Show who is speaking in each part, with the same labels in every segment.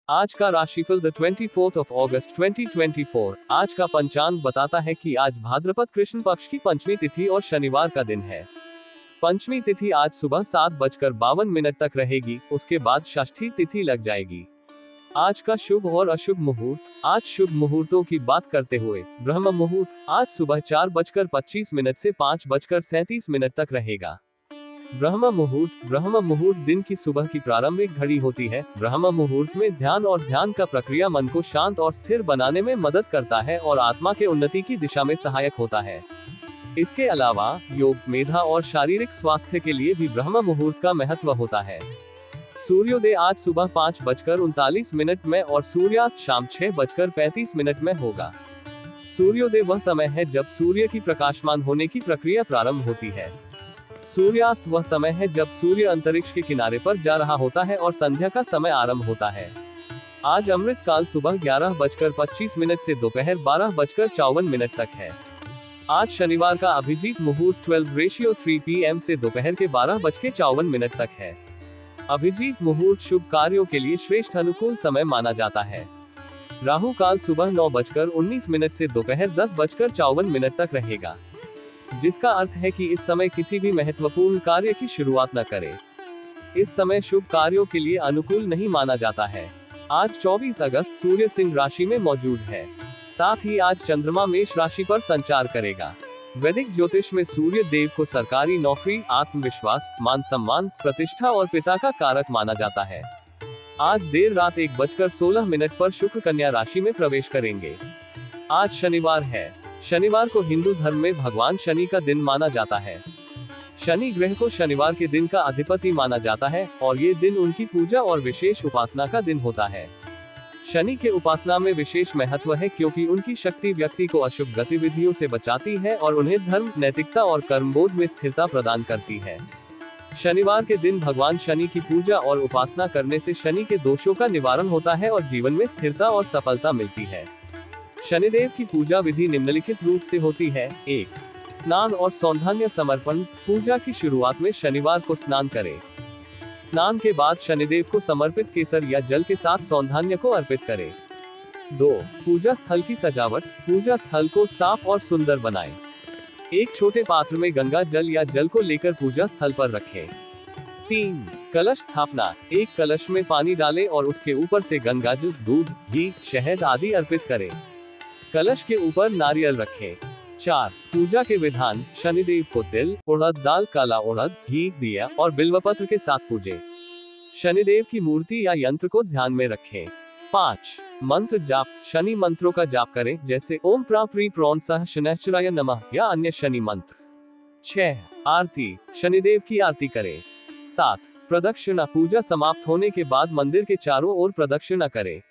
Speaker 1: आज का राशिफल द 24th of August 2024। आज का पंचांग बताता है कि आज भाद्रपद कृष्ण पक्ष की पंचमी तिथि और शनिवार का दिन है। पंचमी तिथि आज सुबह 7:52 तक रहेगी, उसके बाद षष्ठी तिथि लग जाएगी। आज का शुभ और अशुभ मुहूर्त। आज शुभ मुहूर्तों की बात करते हुए ब्रह्म मुहूर्त आज सुबह 4:25 से 5:37 तक रहेगा। ब्रह्म मुहूर्त दिन की सुबह की प्रारंभिक घड़ी होती है। ब्रह्म मुहूर्त में ध्यान और ध्यान का प्रक्रिया मन को शांत और स्थिर बनाने में मदद करता है और आत्मा के उन्नति की दिशा में सहायक होता है। इसके अलावा योग, मेधा और शारीरिक स्वास्थ्य के लिए भी ब्रह्म मुहूर्त का महत्व होता है। सूर्योदय आज सुबह 5:39 में और सूर्यास्त शाम 6:35 में होगा। सूर्योदय वह समय है जब सूर्य की प्रकाशमान होने की प्रक्रिया प्रारंभ होती है। सूर्यास्त वह समय है जब सूर्य अंतरिक्ष के किनारे पर जा रहा होता है और संध्या का समय आरंभ होता है। आज अमृत काल सुबह 11:25 से दोपहर 12:54 तक है। आज शनिवार का अभिजीत मुहूर्त 12:3 PM से दोपहर के 12:54 तक है। अभिजीत मुहूर्त शुभ कार्यों के लिए श्रेष्ठ अनुकूल समय माना जाता है। राहु काल सुबह 9:19 से दोपहर 10:54 तक रहेगा, जिसका अर्थ है कि इस समय किसी भी महत्वपूर्ण कार्य की शुरुआत न करें। इस समय शुभ कार्यों के लिए अनुकूल नहीं माना जाता है। आज 24 अगस्त सूर्य सिंह राशि में मौजूद है। साथ ही आज चंद्रमा मेष राशि पर संचार करेगा। वैदिक ज्योतिष में सूर्य देव को सरकारी नौकरी, आत्मविश्वास, मान सम्मान, प्रतिष्ठा और पिता का कारक माना जाता है। आज देर रात 1:16 पर शुक्र कन्या राशि में प्रवेश करेंगे। आज शनिवार है। शनिवार को हिंदू धर्म में भगवान शनि का दिन माना जाता है। शनि ग्रह को शनिवार के दिन का अधिपति माना जाता है और ये दिन उनकी पूजा और विशेष उपासना का दिन होता है। शनि के उपासना में विशेष महत्व है क्योंकि उनकी शक्ति व्यक्ति को अशुभ गतिविधियों से बचाती है और उन्हें धर्म, नैतिकता और कर्मबोध में स्थिरता प्रदान करती है। शनिवार के दिन भगवान शनि की पूजा और उपासना करने से शनि के दोषों का निवारण होता है और जीवन में स्थिरता और सफलता मिलती है। शनिदेव की पूजा विधि निम्नलिखित रूप से होती है। 1. स्नान और सौंधान्य समर्पण। पूजा की शुरुआत में शनिवार को स्नान करें। स्नान के बाद शनिदेव को समर्पित केसर या जल के साथ सौंधान्य को अर्पित करें। 2. पूजा स्थल की सजावट। पूजा स्थल को साफ और सुंदर बनाएं। एक छोटे पात्र में गंगा जल या जल को लेकर पूजा स्थल पर रखें। 3. कलश स्थापना। एक कलश में पानी डालें और उसके ऊपर से गंगाजल, दूध, घी, शहद आदि अर्पित करें। कलश के ऊपर नारियल रखें। 4. पूजा के विधान। शनिदेव को तिल, उड़द दाल, काला उड़द, घी, दिया और बिल्वपत्र के साथ पूजें। शनिदेव की मूर्ति या यंत्र को ध्यान में रखें। 5. मंत्र जाप। शनि मंत्रों का जाप करें, जैसे ओम प्रा प्री प्रोन सह शनैश्चराय नमः या अन्य शनि मंत्र। 6. आरती। शनिदेव की आरती करें। 7. प्रदक्षिणा। पूजा समाप्त होने के बाद मंदिर के चारों ओर प्रदक्षिणा करें।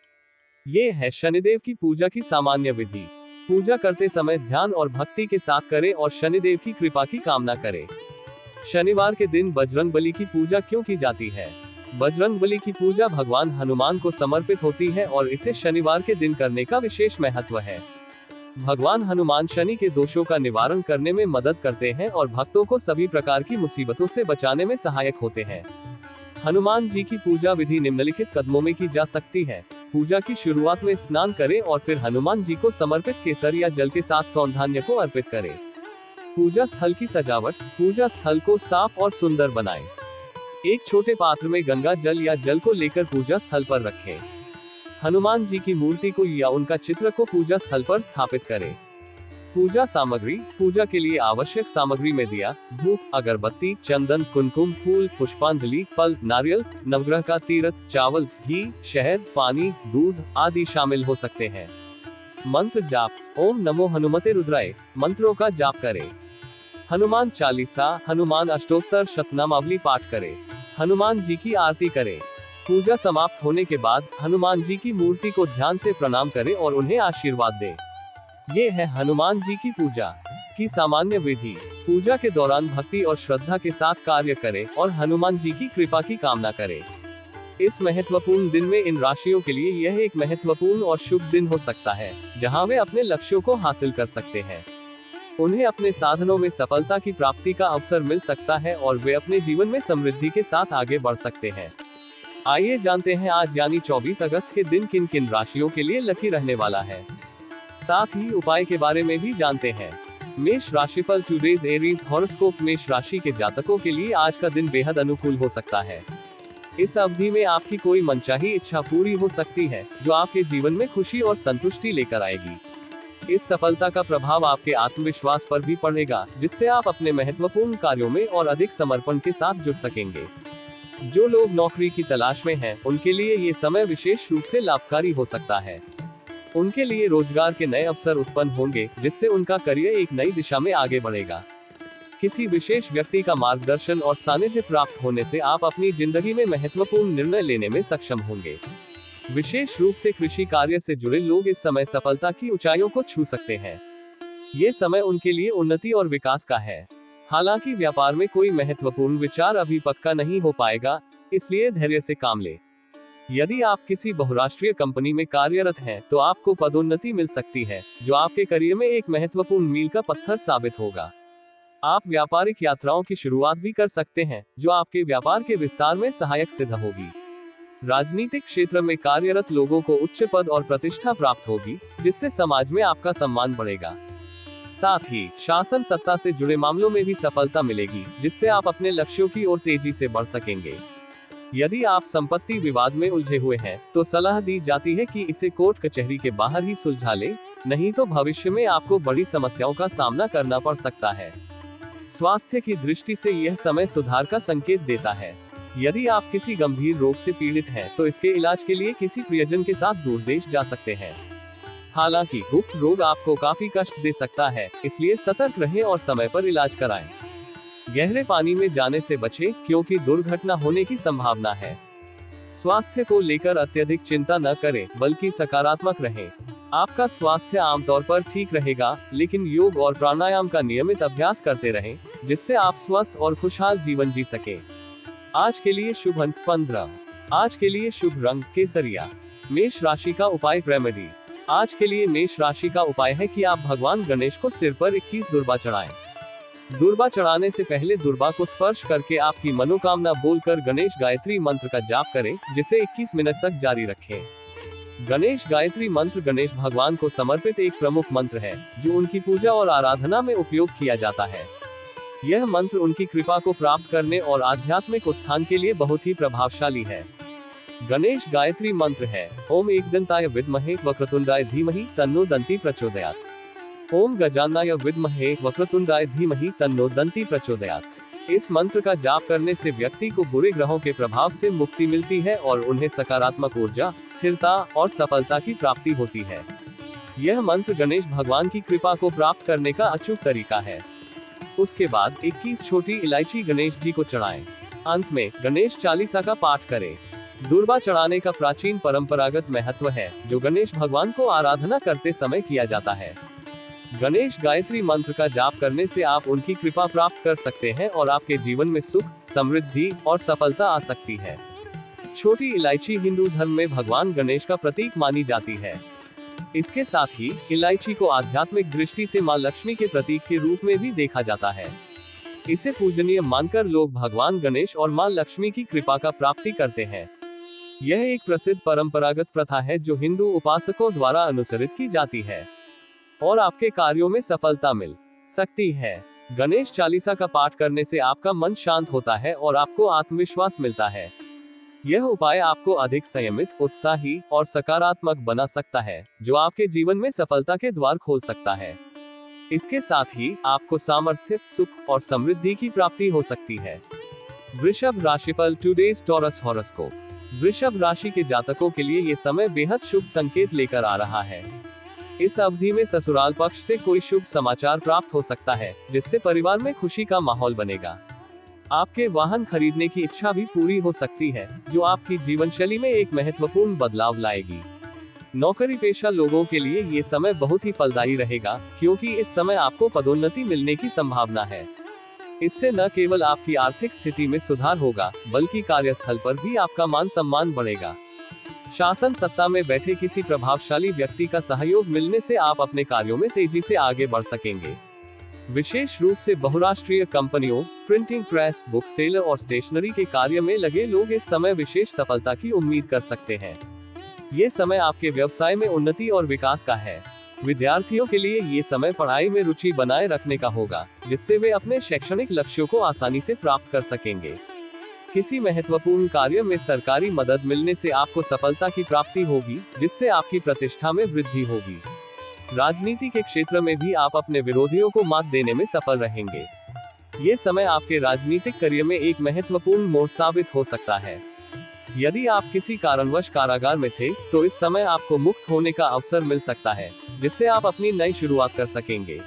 Speaker 1: ये है शनिदेव की पूजा की सामान्य विधि। पूजा करते समय ध्यान और भक्ति के साथ करें और शनिदेव की कृपा की कामना करें। शनिवार के दिन बजरंगबली की पूजा क्यों की जाती है? बजरंगबली की पूजा भगवान हनुमान को समर्पित होती है और इसे शनिवार के दिन करने का विशेष महत्व है। भगवान हनुमान शनि के दोषों का निवारण करने में मदद करते हैं और भक्तों को सभी प्रकार की मुसीबतों से बचाने में सहायक होते हैं। हनुमान जी की पूजा विधि निम्नलिखित कदमों में की जा सकती है। पूजा की शुरुआत में स्नान करें और फिर हनुमान जी को समर्पित केसर या जल के साथ सौंधान्य को अर्पित करें। पूजा स्थल की सजावट। पूजा स्थल को साफ और सुंदर बनाएं। एक छोटे पात्र में गंगा जल या जल को लेकर पूजा स्थल पर रखें। हनुमान जी की मूर्ति को या उनका चित्र को पूजा स्थल पर स्थापित करें। पूजा सामग्री। पूजा के लिए आवश्यक सामग्री में दिया, धूप, अगरबत्ती, चंदन, कुमकुम, फूल, पुष्पांजलि, फल, नारियल, नवग्रह का तीर्थ, चावल, घी, शहद, पानी, दूध आदि शामिल हो सकते हैं। मंत्र जाप। ओम नमो हनुमते रुद्राय मंत्रों का जाप करें। हनुमान चालीसा, हनुमान अष्टोत्तर शतनामावली पाठ करें। हनुमान जी की आरती करें। पूजा समाप्त होने के बाद हनुमान जी की मूर्ति को ध्यान से प्रणाम करें और उन्हें आशीर्वाद दें। ये है हनुमान जी की पूजा की सामान्य विधि। पूजा के दौरान भक्ति और श्रद्धा के साथ कार्य करें और हनुमान जी की कृपा की कामना करें। इस महत्वपूर्ण दिन में इन राशियों के लिए यह एक महत्वपूर्ण और शुभ दिन हो सकता है, जहां वे अपने लक्ष्यों को हासिल कर सकते हैं। उन्हें अपने साधनों में सफलता की प्राप्ति का अवसर मिल सकता है और वे अपने जीवन में समृद्धि के साथ आगे बढ़ सकते हैं। आइए जानते हैं आज यानी 24 अगस्त के दिन किन किन राशियों के लिए लकी रहने वाला है। साथ ही उपाय के बारे में भी जानते हैं। मेष राशिफल टुडेज एरीज हॉरोस्कोप। मेष राशि के जातकों के लिए आज का दिन बेहद अनुकूल हो सकता है। इस अवधि में आपकी कोई मनचाही इच्छा पूरी हो सकती है, जो आपके जीवन में खुशी और संतुष्टि लेकर आएगी। इस सफलता का प्रभाव आपके आत्मविश्वास पर भी पड़ेगा, जिससे आप अपने महत्वपूर्ण कार्यों में और अधिक समर्पण के साथ जुट सकेंगे। जो लोग नौकरी की तलाश में हैं, उनके लिए ये समय विशेष रूप से लाभकारी हो सकता है। उनके लिए रोजगार के नए अवसर उत्पन्न होंगे, जिससे उनका करियर एक नई दिशा में आगे बढ़ेगा। किसी विशेष व्यक्ति का मार्गदर्शन और सानिध्य प्राप्त होने से आप अपनी जिंदगी में महत्वपूर्ण निर्णय लेने में सक्षम होंगे। विशेष रूप से कृषि कार्य से जुड़े लोग इस समय सफलता की ऊंचाइयों को छू सकते हैं। ये समय उनके लिए उन्नति और विकास का है। हालांकि व्यापार में कोई महत्वपूर्ण विचार अभी पक्का नहीं हो पाएगा, इसलिए धैर्य से काम लें। यदि आप किसी बहुराष्ट्रीय कंपनी में कार्यरत हैं, तो आपको पदोन्नति मिल सकती है, जो आपके करियर में एक महत्वपूर्ण मील का पत्थर साबित होगा। आप व्यापारिक यात्राओं की शुरुआत भी कर सकते हैं, जो आपके व्यापार के विस्तार में सहायक सिद्ध होगी। राजनीतिक क्षेत्र में कार्यरत लोगों को उच्च पद और प्रतिष्ठा प्राप्त होगी, जिससे समाज में आपका सम्मान बढ़ेगा। साथ ही शासन सत्ता से जुड़े मामलों में भी सफलता मिलेगी, जिससे आप अपने लक्ष्यों की ओर तेजी से बढ़ सकेंगे। यदि आप संपत्ति विवाद में उलझे हुए हैं, तो सलाह दी जाती है कि इसे कोर्ट कचहरी के बाहर ही सुलझा ले, नहीं तो भविष्य में आपको बड़ी समस्याओं का सामना करना पड़ सकता है। स्वास्थ्य की दृष्टि से यह समय सुधार का संकेत देता है। यदि आप किसी गंभीर रोग से पीड़ित हैं, तो इसके इलाज के लिए किसी प्रियजन के साथ दूर देश जा सकते हैं। हालांकि गुप्त रोग आपको काफी कष्ट दे सकता है, इसलिए सतर्क रहें और समय पर इलाज कराएं। गहरे पानी में जाने से बचें, क्योंकि दुर्घटना होने की संभावना है। स्वास्थ्य को लेकर अत्यधिक चिंता न करें, बल्कि सकारात्मक रहें। आपका स्वास्थ्य आमतौर पर ठीक रहेगा, लेकिन योग और प्राणायाम का नियमित अभ्यास करते रहें, जिससे आप स्वस्थ और खुशहाल जीवन जी सकें। आज के लिए शुभ अंक 15। आज के लिए शुभ रंग केसरिया। मेष राशि का उपाय रेमेडी। आज के लिए मेष राशि का उपाय है कि आप भगवान गणेश को सिर पर 21 दुर्बा चढ़ाएं। दुर्बा चढ़ाने से पहले दुर्बा को स्पर्श करके आपकी मनोकामना बोलकर गणेश गायत्री मंत्र का जाप करें, जिसे 21 मिनट तक जारी रखें। गणेश गायत्री मंत्र गणेश भगवान को समर्पित एक प्रमुख मंत्र है, जो उनकी पूजा और आराधना में उपयोग किया जाता है। यह मंत्र उनकी कृपा को प्राप्त करने और आध्यात्मिक उत्थान के लिए बहुत ही प्रभावशाली है। गणेश गायत्री मंत्र है: ओम एकदंताय विद्महे वक्रतुंडाय धीमहि तन्नो दंती प्रचोदयात्। ओम गजाननाय विद्महे वक्रतुंडाय धीमहि तन्नो दंती प्रचोदयात्। इस मंत्र का जाप करने से व्यक्ति को बुरे ग्रहों के प्रभाव से मुक्ति मिलती है और उन्हें सकारात्मक ऊर्जा, स्थिरता और सफलता की प्राप्ति होती है। यह मंत्र गणेश भगवान की कृपा को प्राप्त करने का अचूक तरीका है। उसके बाद 21 छोटी इलायची गणेश जी को चढ़ाएं। अंत में गणेश चालीसा का पाठ करें। दुर्बा चढ़ाने का प्राचीन परंपरागत महत्व है, जो गणेश भगवान को आराधना करते समय किया जाता है। गणेश गायत्री मंत्र का जाप करने से आप उनकी कृपा प्राप्त कर सकते हैं और आपके जीवन में सुख, समृद्धि और सफलता आ सकती है। छोटी इलायची हिंदू धर्म में भगवान गणेश का प्रतीक मानी जाती है। इसके साथ ही इलायची को आध्यात्मिक दृष्टि से मां लक्ष्मी के प्रतीक के रूप में भी देखा जाता है। इसे पूजनीय मानकर लोग भगवान गणेश और मां लक्ष्मी की कृपा का प्राप्ति करते हैं। यह एक प्रसिद्ध परंपरागत प्रथा है, जो हिंदू उपासकों द्वारा अनुसरित की जाती है और आपके कार्यों में सफलता मिल सकती है। गणेश चालीसा का पाठ करने से आपका मन शांत होता है और आपको आत्मविश्वास मिलता है। यह उपाय आपको अधिक संयमित, उत्साही और सकारात्मक बना सकता है, जो आपके जीवन में सफलता के द्वार खोल सकता है। इसके साथ ही आपको सामर्थ्य, सुख और समृद्धि की प्राप्ति हो सकती है। वृषभ राशिफल टुडेज टॉरस हॉरोस्कोप। वृषभ राशि के जातकों के लिए ये समय बेहद शुभ संकेत लेकर आ रहा है। इस अवधि में ससुराल पक्ष से कोई शुभ समाचार प्राप्त हो सकता है, जिससे परिवार में खुशी का माहौल बनेगा। आपके वाहन खरीदने की इच्छा भी पूरी हो सकती है, जो आपकी जीवनशैली में एक महत्वपूर्ण बदलाव लाएगी। नौकरी पेशा लोगों के लिए ये समय बहुत ही फलदायी रहेगा, क्योंकि इस समय आपको पदोन्नति मिलने की संभावना है। इससे न केवल आपकी आर्थिक स्थिति में सुधार होगा, बल्कि कार्यस्थल पर भी आपका मान सम्मान बढ़ेगा। शासन सत्ता में बैठे किसी प्रभावशाली व्यक्ति का सहयोग मिलने से आप अपने कार्यों में तेजी से आगे बढ़ सकेंगे। विशेष रूप से बहुराष्ट्रीय कंपनियों, प्रिंटिंग प्रेस, बुक सेलर और स्टेशनरी के कार्य में लगे लोग इस समय विशेष सफलता की उम्मीद कर सकते हैं। ये समय आपके व्यवसाय में उन्नति और विकास का है। विद्यार्थियों के लिए ये समय पढ़ाई में रुचि बनाए रखने का होगा, जिससे वे अपने शैक्षणिक लक्ष्यों को आसानी से प्राप्त कर सकेंगे। किसी महत्वपूर्ण कार्य में सरकारी मदद मिलने से आपको सफलता की प्राप्ति होगी, जिससे आपकी प्रतिष्ठा में वृद्धि होगी। राजनीति के क्षेत्र में भी आप अपने विरोधियों को मात देने में सफल रहेंगे। ये समय आपके राजनीतिक करियर में एक महत्वपूर्ण मोड़ साबित हो सकता है। यदि आप किसी कारणवश कारागार में थे, तो इस समय आपको मुक्त होने का अवसर मिल सकता है, जिससे आप अपनी नई शुरुआत कर सकेंगे।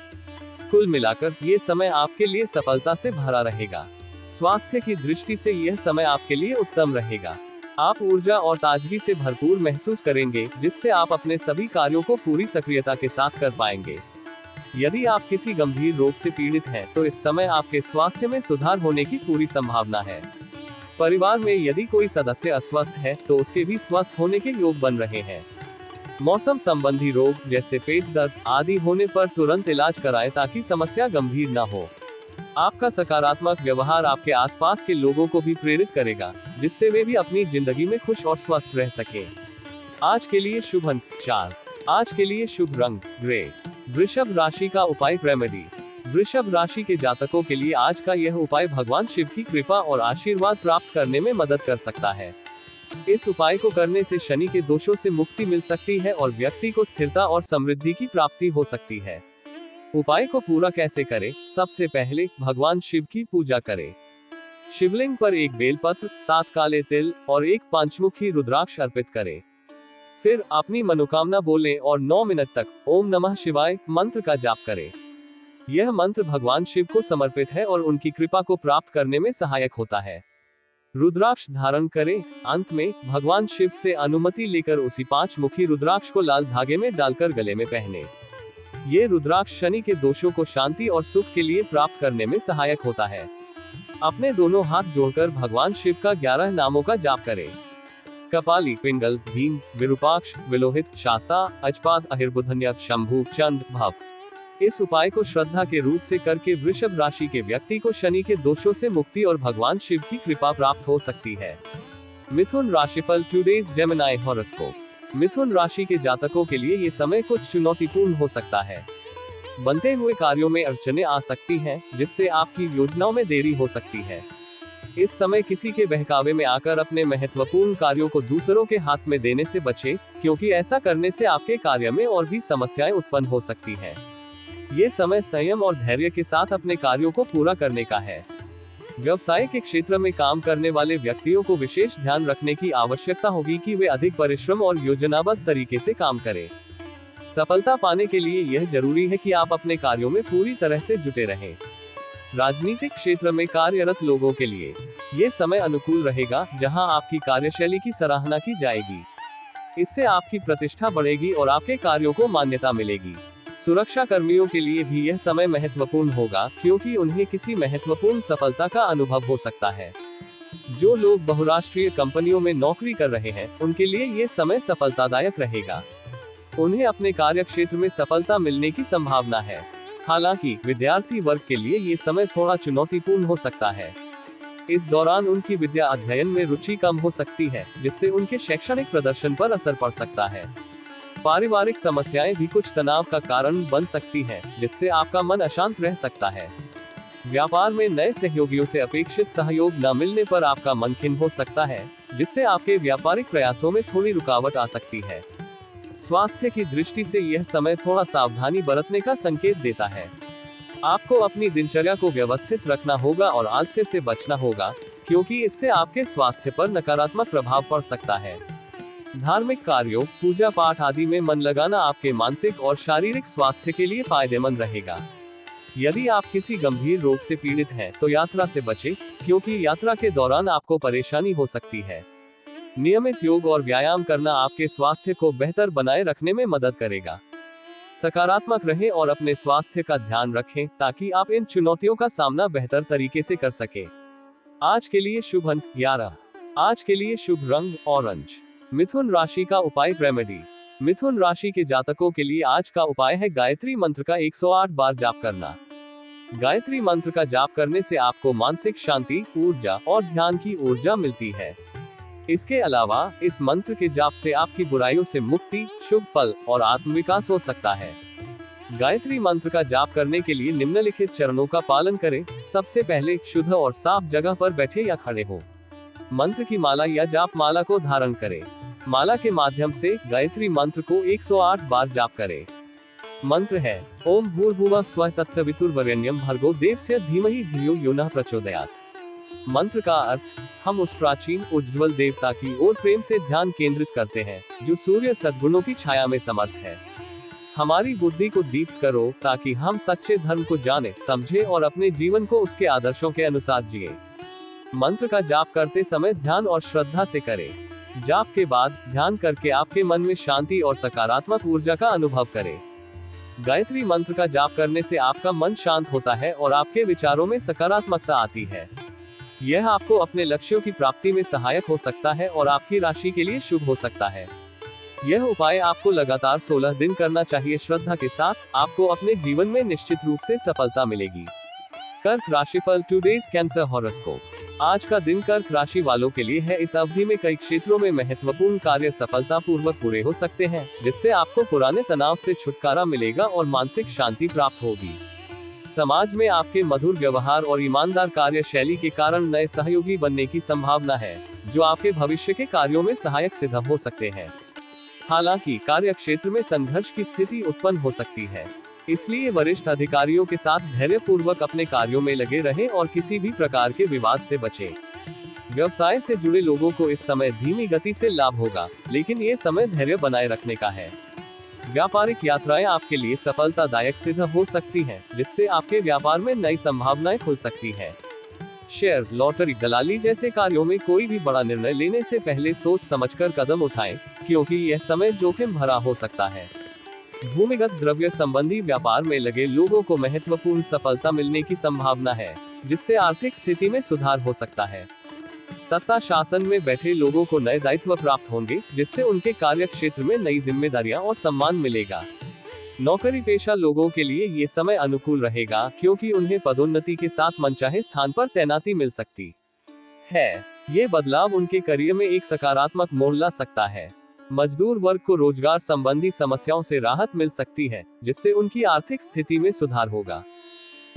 Speaker 1: कुल मिलाकर ये समय आपके लिए सफलता से भरा रहेगा। स्वास्थ्य की दृष्टि से यह समय आपके लिए उत्तम रहेगा। आप ऊर्जा और ताजगी से भरपूर महसूस करेंगे, जिससे आप अपने सभी कार्यों को पूरी सक्रियता के साथ कर पाएंगे। यदि आप किसी गंभीर रोग से पीड़ित हैं, तो इस समय आपके स्वास्थ्य में सुधार होने की पूरी संभावना है। परिवार में यदि कोई सदस्य अस्वस्थ है, तो उसके भी स्वस्थ होने के योग बन रहे हैं। मौसम संबंधी रोग जैसे पेट दर्द आदि होने पर तुरंत इलाज कराएं, ताकि समस्या गंभीर न हो। आपका सकारात्मक व्यवहार आपके आसपास के लोगों को भी प्रेरित करेगा, जिससे वे भी अपनी जिंदगी में खुश और स्वस्थ रह सकें। आज के लिए शुभ अंक 4। आज के लिए शुभ रंग ग्रे। वृषभ राशि का उपाय रेमेडी। वृषभ राशि के जातकों के लिए आज का यह उपाय भगवान शिव की कृपा और आशीर्वाद प्राप्त करने में मदद कर सकता है। इस उपाय को करने से शनि के दोषों से मुक्ति मिल सकती है और व्यक्ति को स्थिरता और समृद्धि की प्राप्ति हो सकती है। उपाय को पूरा कैसे करें? सबसे पहले भगवान शिव की पूजा करें। शिवलिंग पर एक बेलपत्र, 7 काले तिल और एक पंचमुखी रुद्राक्ष अर्पित करें। फिर अपनी मनोकामना बोलें और 9 मिनट तक ओम नमः शिवाय मंत्र का जाप करें। यह मंत्र भगवान शिव को समर्पित है और उनकी कृपा को प्राप्त करने में सहायक होता है। रुद्राक्ष धारण करें। अंत में भगवान शिव से अनुमति लेकर उसी 5 मुखी रुद्राक्ष को लाल धागे में डालकर गले में पहने। ये रुद्राक्ष शनि के दोषों को शांति और सुख के लिए प्राप्त करने में सहायक होता है। अपने दोनों हाथ जोड़कर भगवान शिव का 11 नामों का जाप करें। कपाली, पिंगल, भीम, विरूपाक्ष, विलोहित, शास्ता, अजपाद, अहिर्बुधन्य, शंभु, चंद, भव। इस उपाय को श्रद्धा के रूप से करके वृषभ राशि के व्यक्ति को शनि के दोषों से मुक्ति और भगवान शिव की कृपा प्राप्त हो सकती है। मिथुन राशिफल टुडेज जेमिनी हॉरोस्कोप। मिथुन राशि के जातकों के लिए ये समय कुछ चुनौतीपूर्ण हो सकता है। बनते हुए कार्यों में अड़चनें आ सकती हैं, जिससे आपकी योजनाओं में देरी हो सकती है। इस समय किसी के बहकावे में आकर अपने महत्वपूर्ण कार्यों को दूसरों के हाथ में देने से बचें, क्योंकि ऐसा करने से आपके कार्य में और भी समस्याएं उत्पन्न हो सकती हैं। ये समय संयम और धैर्य के साथ अपने कार्यों को पूरा करने का है। व्यवसाय के क्षेत्र में काम करने वाले व्यक्तियों को विशेष ध्यान रखने की आवश्यकता होगी कि वे अधिक परिश्रम और योजनाबद्ध तरीके से काम करें। सफलता पाने के लिए यह जरूरी है कि आप अपने कार्यों में पूरी तरह से जुटे रहें। राजनीतिक क्षेत्र में कार्यरत लोगों के लिए ये समय अनुकूल रहेगा, जहां आपकी कार्यशैली की सराहना की जाएगी। इससे आपकी प्रतिष्ठा बढ़ेगी और आपके कार्यों को मान्यता मिलेगी। सुरक्षा कर्मियों के लिए भी यह समय महत्वपूर्ण होगा, क्योंकि उन्हें किसी महत्वपूर्ण सफलता का अनुभव हो सकता है। जो लोग बहुराष्ट्रीय कंपनियों में नौकरी कर रहे हैं, उनके लिए यह समय सफलतादायक रहेगा। उन्हें अपने कार्य क्षेत्र में सफलता मिलने की संभावना है। हालांकि विद्यार्थी वर्ग के लिए ये समय थोड़ा चुनौतीपूर्ण हो सकता है। इस दौरान उनकी विद्या अध्ययन में रुचि कम हो सकती है, जिससे उनके शैक्षणिक प्रदर्शन पर असर पड़ सकता है। पारिवारिक समस्याएं भी कुछ तनाव का कारण बन सकती हैं, जिससे आपका मन अशांत रह सकता है। व्यापार में नए सहयोगियों से अपेक्षित सहयोग न मिलने पर आपका मन खिन्न हो सकता है, जिससे आपके व्यापारिक प्रयासों में थोड़ी रुकावट आ सकती है। स्वास्थ्य की दृष्टि से यह समय थोड़ा सावधानी बरतने का संकेत देता है। आपको अपनी दिनचर्या को व्यवस्थित रखना होगा और आलस्य से बचना होगा, क्योंकि इससे आपके स्वास्थ्य पर नकारात्मक प्रभाव पड़ सकता है। धार्मिक कार्यों, पूजा पाठ आदि में मन लगाना आपके मानसिक और शारीरिक स्वास्थ्य के लिए फायदेमंद रहेगा। यदि आप किसी गंभीर रोग से पीड़ित हैं, तो यात्रा से बचें, क्योंकि यात्रा के दौरान आपको परेशानी हो सकती है। नियमित योग और व्यायाम करना आपके स्वास्थ्य को बेहतर बनाए रखने में मदद करेगा। सकारात्मक रहें और अपने स्वास्थ्य का ध्यान रखें, ताकि आप इन चुनौतियों का सामना बेहतर तरीके से कर सकें। आज के लिए शुभ अंक 11। आज के लिए शुभ रंग ऑरेंज। मिथुन राशि का उपाय रेमेडी। मिथुन राशि के जातकों के लिए आज का उपाय है गायत्री मंत्र का 108 बार जाप करना। गायत्री मंत्र का जाप करने से आपको मानसिक शांति, ऊर्जा और ध्यान की ऊर्जा मिलती है। इसके अलावा इस मंत्र के जाप से आपकी बुराइयों से मुक्ति, शुभ फल और आत्मविकास हो सकता है। गायत्री मंत्र का जाप करने के लिए निम्नलिखित चरणों का पालन करें। सबसे पहले, शुद्ध और साफ जगह पर बैठे या खड़े हो। मंत्र की माला या जाप माला को धारण करें। माला के माध्यम से गायत्री मंत्र को 108 बार जाप करें। मंत्र है ओम भूर्भुवः स्वः तत्सवितुर्वरेण्यं भर्गो देवस्य धीमहि धियो यो नः प्रचोदयात्। मंत्र का अर्थ, हम उस प्राचीन उज्ज्वल देवता की ओर प्रेम से ध्यान केंद्रित करते हैं जो सूर्य सद्गुणों की छाया में समर्थ है। हमारी बुद्धि को दीप्त करो ताकि हम सच्चे धर्म को जाने, समझे और अपने जीवन को उसके आदर्शों के अनुसार जिए। मंत्र का जाप करते समय ध्यान और श्रद्धा से करें। जाप के बाद ध्यान करके आपके मन में शांति और सकारात्मक ऊर्जा का अनुभव करें। गायत्री मंत्र का जाप करने से आपका मन शांत होता है और आपके विचारों में सकारात्मकता आती है। यह आपको अपने लक्ष्यों की प्राप्ति में सहायक हो सकता है और आपकी राशि के लिए शुभ हो सकता है। यह उपाय आपको लगातार 16 दिन करना चाहिए। श्रद्धा के साथ आपको अपने जीवन में निश्चित रूप से सफलता मिलेगी। कर्क राशिफल, टुडेज कैंसर हॉरोस्कोप। आज का दिन कर्क राशि वालों के लिए है। इस अवधि में कई क्षेत्रों में महत्वपूर्ण कार्य सफलतापूर्वक पूरे हो सकते हैं, जिससे आपको पुराने तनाव से छुटकारा मिलेगा और मानसिक शांति प्राप्त होगी। समाज में आपके मधुर व्यवहार और ईमानदार कार्यशैली के कारण नए सहयोगी बनने की संभावना है, जो आपके भविष्य के कार्यों में सहायक सिद्ध हो सकते हैं। हालांकि कार्य क्षेत्र में संघर्ष की स्थिति उत्पन्न हो सकती है, इसलिए वरिष्ठ अधिकारियों के साथ धैर्यपूर्वक अपने कार्यों में लगे रहें और किसी भी प्रकार के विवाद से बचें। व्यवसाय से जुड़े लोगों को इस समय धीमी गति से लाभ होगा, लेकिन ये समय धैर्य बनाए रखने का है। व्यापारिक यात्राएं आपके लिए सफलतादायक सिद्ध हो सकती हैं, जिससे आपके व्यापार में नई संभावनाएं खुल सकती हैं। शेयर, लॉटरी, दलाली जैसे कार्यों में कोई भी बड़ा निर्णय लेने से पहले सोच समझकर कदम उठाएं, क्योंकि यह समय जोखिम भरा हो सकता है। भूमिगत द्रव्य संबंधी व्यापार में लगे लोगों को महत्वपूर्ण सफलता मिलने की संभावना है, जिससे आर्थिक स्थिति में सुधार हो सकता है। सत्ता शासन में बैठे लोगों को नए दायित्व प्राप्त होंगे, जिससे उनके कार्य क्षेत्र में नई जिम्मेदारियां और सम्मान मिलेगा। नौकरी पेशा लोगों के लिए ये समय अनुकूल रहेगा, क्योंकि उन्हें पदोन्नति के साथ मनचाहे स्थान पर तैनाती मिल सकती है। ये बदलाव उनके करियर में एक सकारात्मक मोड़ ला सकता है। मजदूर वर्ग को रोजगार संबंधी समस्याओं से राहत मिल सकती है, जिससे उनकी आर्थिक स्थिति में सुधार होगा।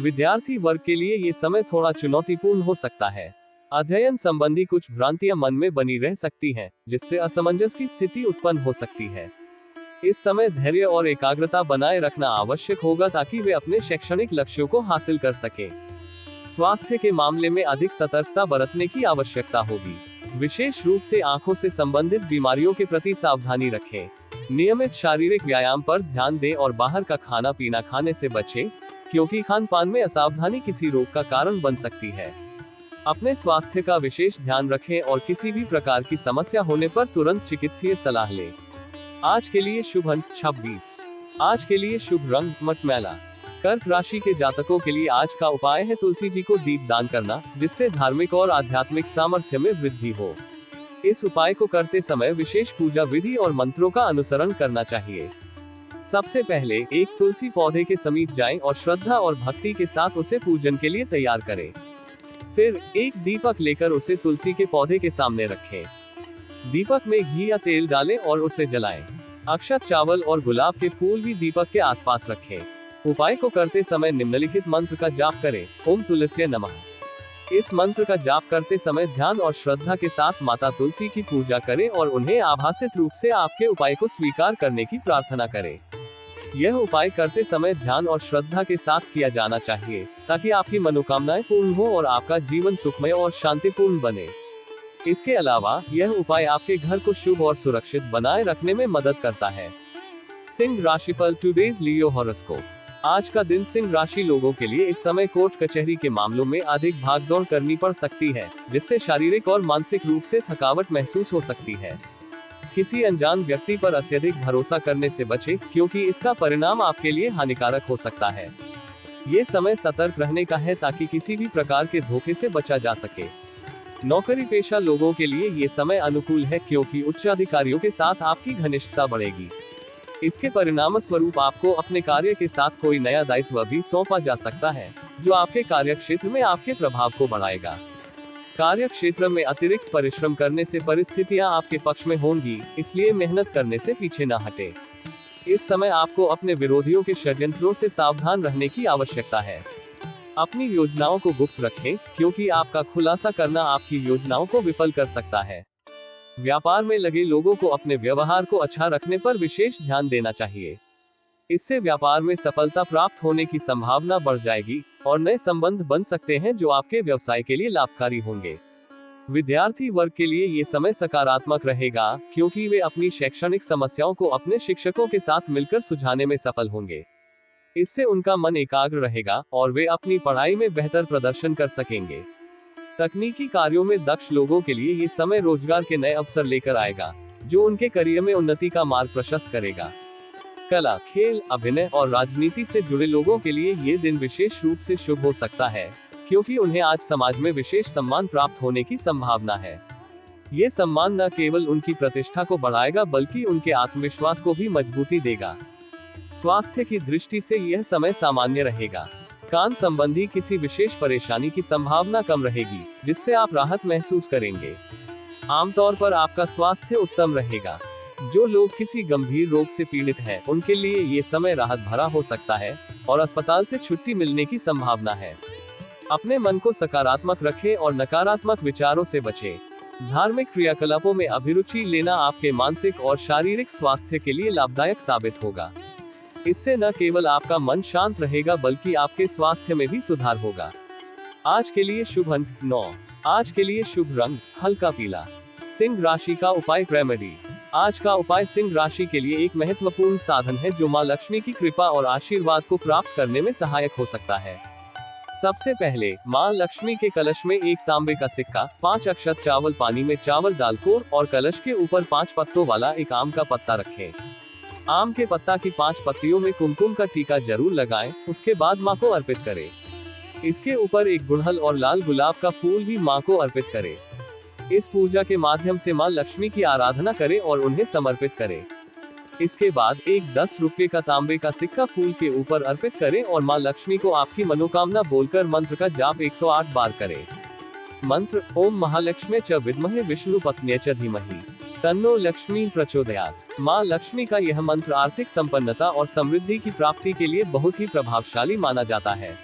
Speaker 1: विद्यार्थी वर्ग के लिए ये समय थोड़ा चुनौतीपूर्ण हो सकता है। अध्ययन संबंधी कुछ भ्रांतियां मन में बनी रह सकती हैं, जिससे असमंजस की स्थिति उत्पन्न हो सकती है। इस समय धैर्य और एकाग्रता बनाए रखना आवश्यक होगा, ताकि वे अपने शैक्षणिक लक्ष्यों को हासिल कर सके। स्वास्थ्य के मामले में अधिक सतर्कता बरतने की आवश्यकता होगी। विशेष रूप से आंखों से संबंधित बीमारियों के प्रति सावधानी रखें। नियमित शारीरिक व्यायाम पर ध्यान दें और बाहर का खाना पीना खाने से बचें, क्योंकि खान पान में असावधानी किसी रोग का कारण बन सकती है। अपने स्वास्थ्य का विशेष ध्यान रखें और किसी भी प्रकार की समस्या होने पर तुरंत चिकित्सीय सलाह लें। आज के लिए शुभ अंक 26। आज के लिए शुभ रंग मटमैला। कर्क राशि के जातकों के लिए आज का उपाय है तुलसी जी को दीप दान करना, जिससे धार्मिक और आध्यात्मिक सामर्थ्य में वृद्धि हो। इस उपाय को करते समय विशेष पूजा विधि और मंत्रों का अनुसरण करना चाहिए। सबसे पहले एक तुलसी पौधे के समीप जाएं और श्रद्धा और भक्ति के साथ उसे पूजन के लिए तैयार करें। फिर एक दीपक लेकर उसे तुलसी के पौधे के सामने रखें। दीपक में घी या तेल डालें और उसे जलाएं। अक्षत, चावल और गुलाब के फूल भी दीपक के आसपास रखें। उपाय को करते समय निम्नलिखित मंत्र का जाप करें। ओम तुलसी नमः। इस मंत्र का जाप करते समय ध्यान और श्रद्धा के साथ माता तुलसी की पूजा करें और उन्हें आभासित रूप से आपके उपाय को स्वीकार करने की प्रार्थना करें। यह उपाय करते समय ध्यान और श्रद्धा के साथ किया जाना चाहिए, ताकि आपकी मनोकामनाएं पूर्ण हो और आपका जीवन सुखमय और शांतिपूर्ण बने। इसके अलावा यह उपाय आपके घर को शुभ और सुरक्षित बनाए रखने में मदद करता है। सिंह राशिफल, टुडेज लियो हॉरोस्कोप। आज का दिन सिंह राशि लोगों के लिए इस समय कोर्ट कचहरी के मामलों में अधिक भागदौड़ करनी पड़ सकती है, जिससे शारीरिक और मानसिक रूप से थकावट महसूस हो सकती है। किसी अनजान व्यक्ति पर अत्यधिक भरोसा करने से बचें, क्योंकि इसका परिणाम आपके लिए हानिकारक हो सकता है। ये समय सतर्क रहने का है, ताकि किसी भी प्रकार के धोखे से बचा जा सके। नौकरी पेशा लोगों के लिए ये समय अनुकूल है, क्योंकि उच्च अधिकारियों के साथ आपकी घनिष्ठता बढ़ेगी। इसके परिणाम स्वरूप आपको अपने कार्य के साथ कोई नया दायित्व भी सौंपा जा सकता है, जो आपके कार्य क्षेत्र में आपके प्रभाव को बढ़ाएगा। कार्य क्षेत्र में अतिरिक्त परिश्रम करने से परिस्थितियां आपके पक्ष में होंगी, इसलिए मेहनत करने से पीछे न हटे। इस समय आपको अपने विरोधियों के षड्यंत्रों से सावधान रहने की आवश्यकता है। अपनी योजनाओं को गुप्त रखें, क्योंकि आपका खुलासा करना आपकी योजनाओं को विफल कर सकता है। व्यापार में लगे लोगों को अपने व्यवहार को अच्छा रखने पर विशेष ध्यान देना चाहिए। इससे व्यापार में सफलता प्राप्त होने की संभावना बढ़ जाएगी और नए संबंध बन सकते हैं जो आपके व्यवसाय के लिए लाभकारी होंगे। विद्यार्थी वर्ग के लिए ये समय सकारात्मक रहेगा, क्योंकि वे अपनी शैक्षणिक समस्याओं को अपने शिक्षकों के साथ मिलकर सुलझाने में सफल होंगे। इससे उनका मन एकाग्र रहेगा और वे अपनी पढ़ाई में बेहतर प्रदर्शन कर सकेंगे। तकनीकी कार्यों में दक्ष लोगों के लिए ये समय रोजगार के नए अवसर लेकर आएगा, जो उनके करियर में उन्नति का मार्ग प्रशस्त करेगा। कला, खेल, अभिनय और राजनीति से जुड़े लोगों के लिए ये दिन विशेष रूप से शुभ हो सकता है, क्योंकि उन्हें आज समाज में विशेष सम्मान प्राप्त होने की संभावना है। ये सम्मान न केवल उनकी प्रतिष्ठा को बढ़ाएगा, बल्कि उनके आत्मविश्वास को भी मजबूती देगा। स्वास्थ्य की दृष्टि से यह समय सामान्य रहेगा। कान संबंधी किसी विशेष परेशानी की संभावना कम रहेगी, जिससे आप राहत महसूस करेंगे। आमतौर पर आपका स्वास्थ्य उत्तम रहेगा। जो लोग किसी गंभीर रोग से पीड़ित हैं, उनके लिए ये समय राहत भरा हो सकता है और अस्पताल से छुट्टी मिलने की संभावना है। अपने मन को सकारात्मक रखें और नकारात्मक विचारों से बचें। धार्मिक क्रियाकलापों में अभिरुचि लेना आपके मानसिक और शारीरिक स्वास्थ्य के लिए लाभदायक साबित होगा। इससे न केवल आपका मन शांत रहेगा, बल्कि आपके स्वास्थ्य में भी सुधार होगा। आज के लिए शुभ अंक 9। आज के लिए शुभ रंग हल्का पीला। सिंह राशि का उपाय रेमेडी। आज का उपाय सिंह राशि के लिए एक महत्वपूर्ण साधन है, जो मां लक्ष्मी की कृपा और आशीर्वाद को प्राप्त करने में सहायक हो सकता है। सबसे पहले मां लक्ष्मी के कलश में एक तांबे का सिक्का, 5 अक्षत चावल पानी में चावल डालकर और कलश के ऊपर 5 पत्तों वाला एक आम का पत्ता रखें। आम के पत्ता की 5 पत्तियों में कुमकुम का टीका जरूर लगाएं, उसके बाद मां को अर्पित करें। इसके ऊपर एक गुड़हल और लाल गुलाब का फूल भी मां को अर्पित करें। इस पूजा के माध्यम से मां लक्ष्मी की आराधना करें और उन्हें समर्पित करें। इसके बाद एक 10 रुपये का तांबे का सिक्का फूल के ऊपर अर्पित करें और मां लक्ष्मी को आपकी मनोकामना बोलकर मंत्र का जाप 108 बार करें। मंत्र: ओम महालक्ष्मी च विद्महे विष्णु पत्न्यै च धीमहि तन्नो लक्ष्मी प्रचोदयात्। मां लक्ष्मी का यह मंत्र आर्थिक संपन्नता और समृद्धि की प्राप्ति के लिए बहुत ही प्रभावशाली माना जाता है।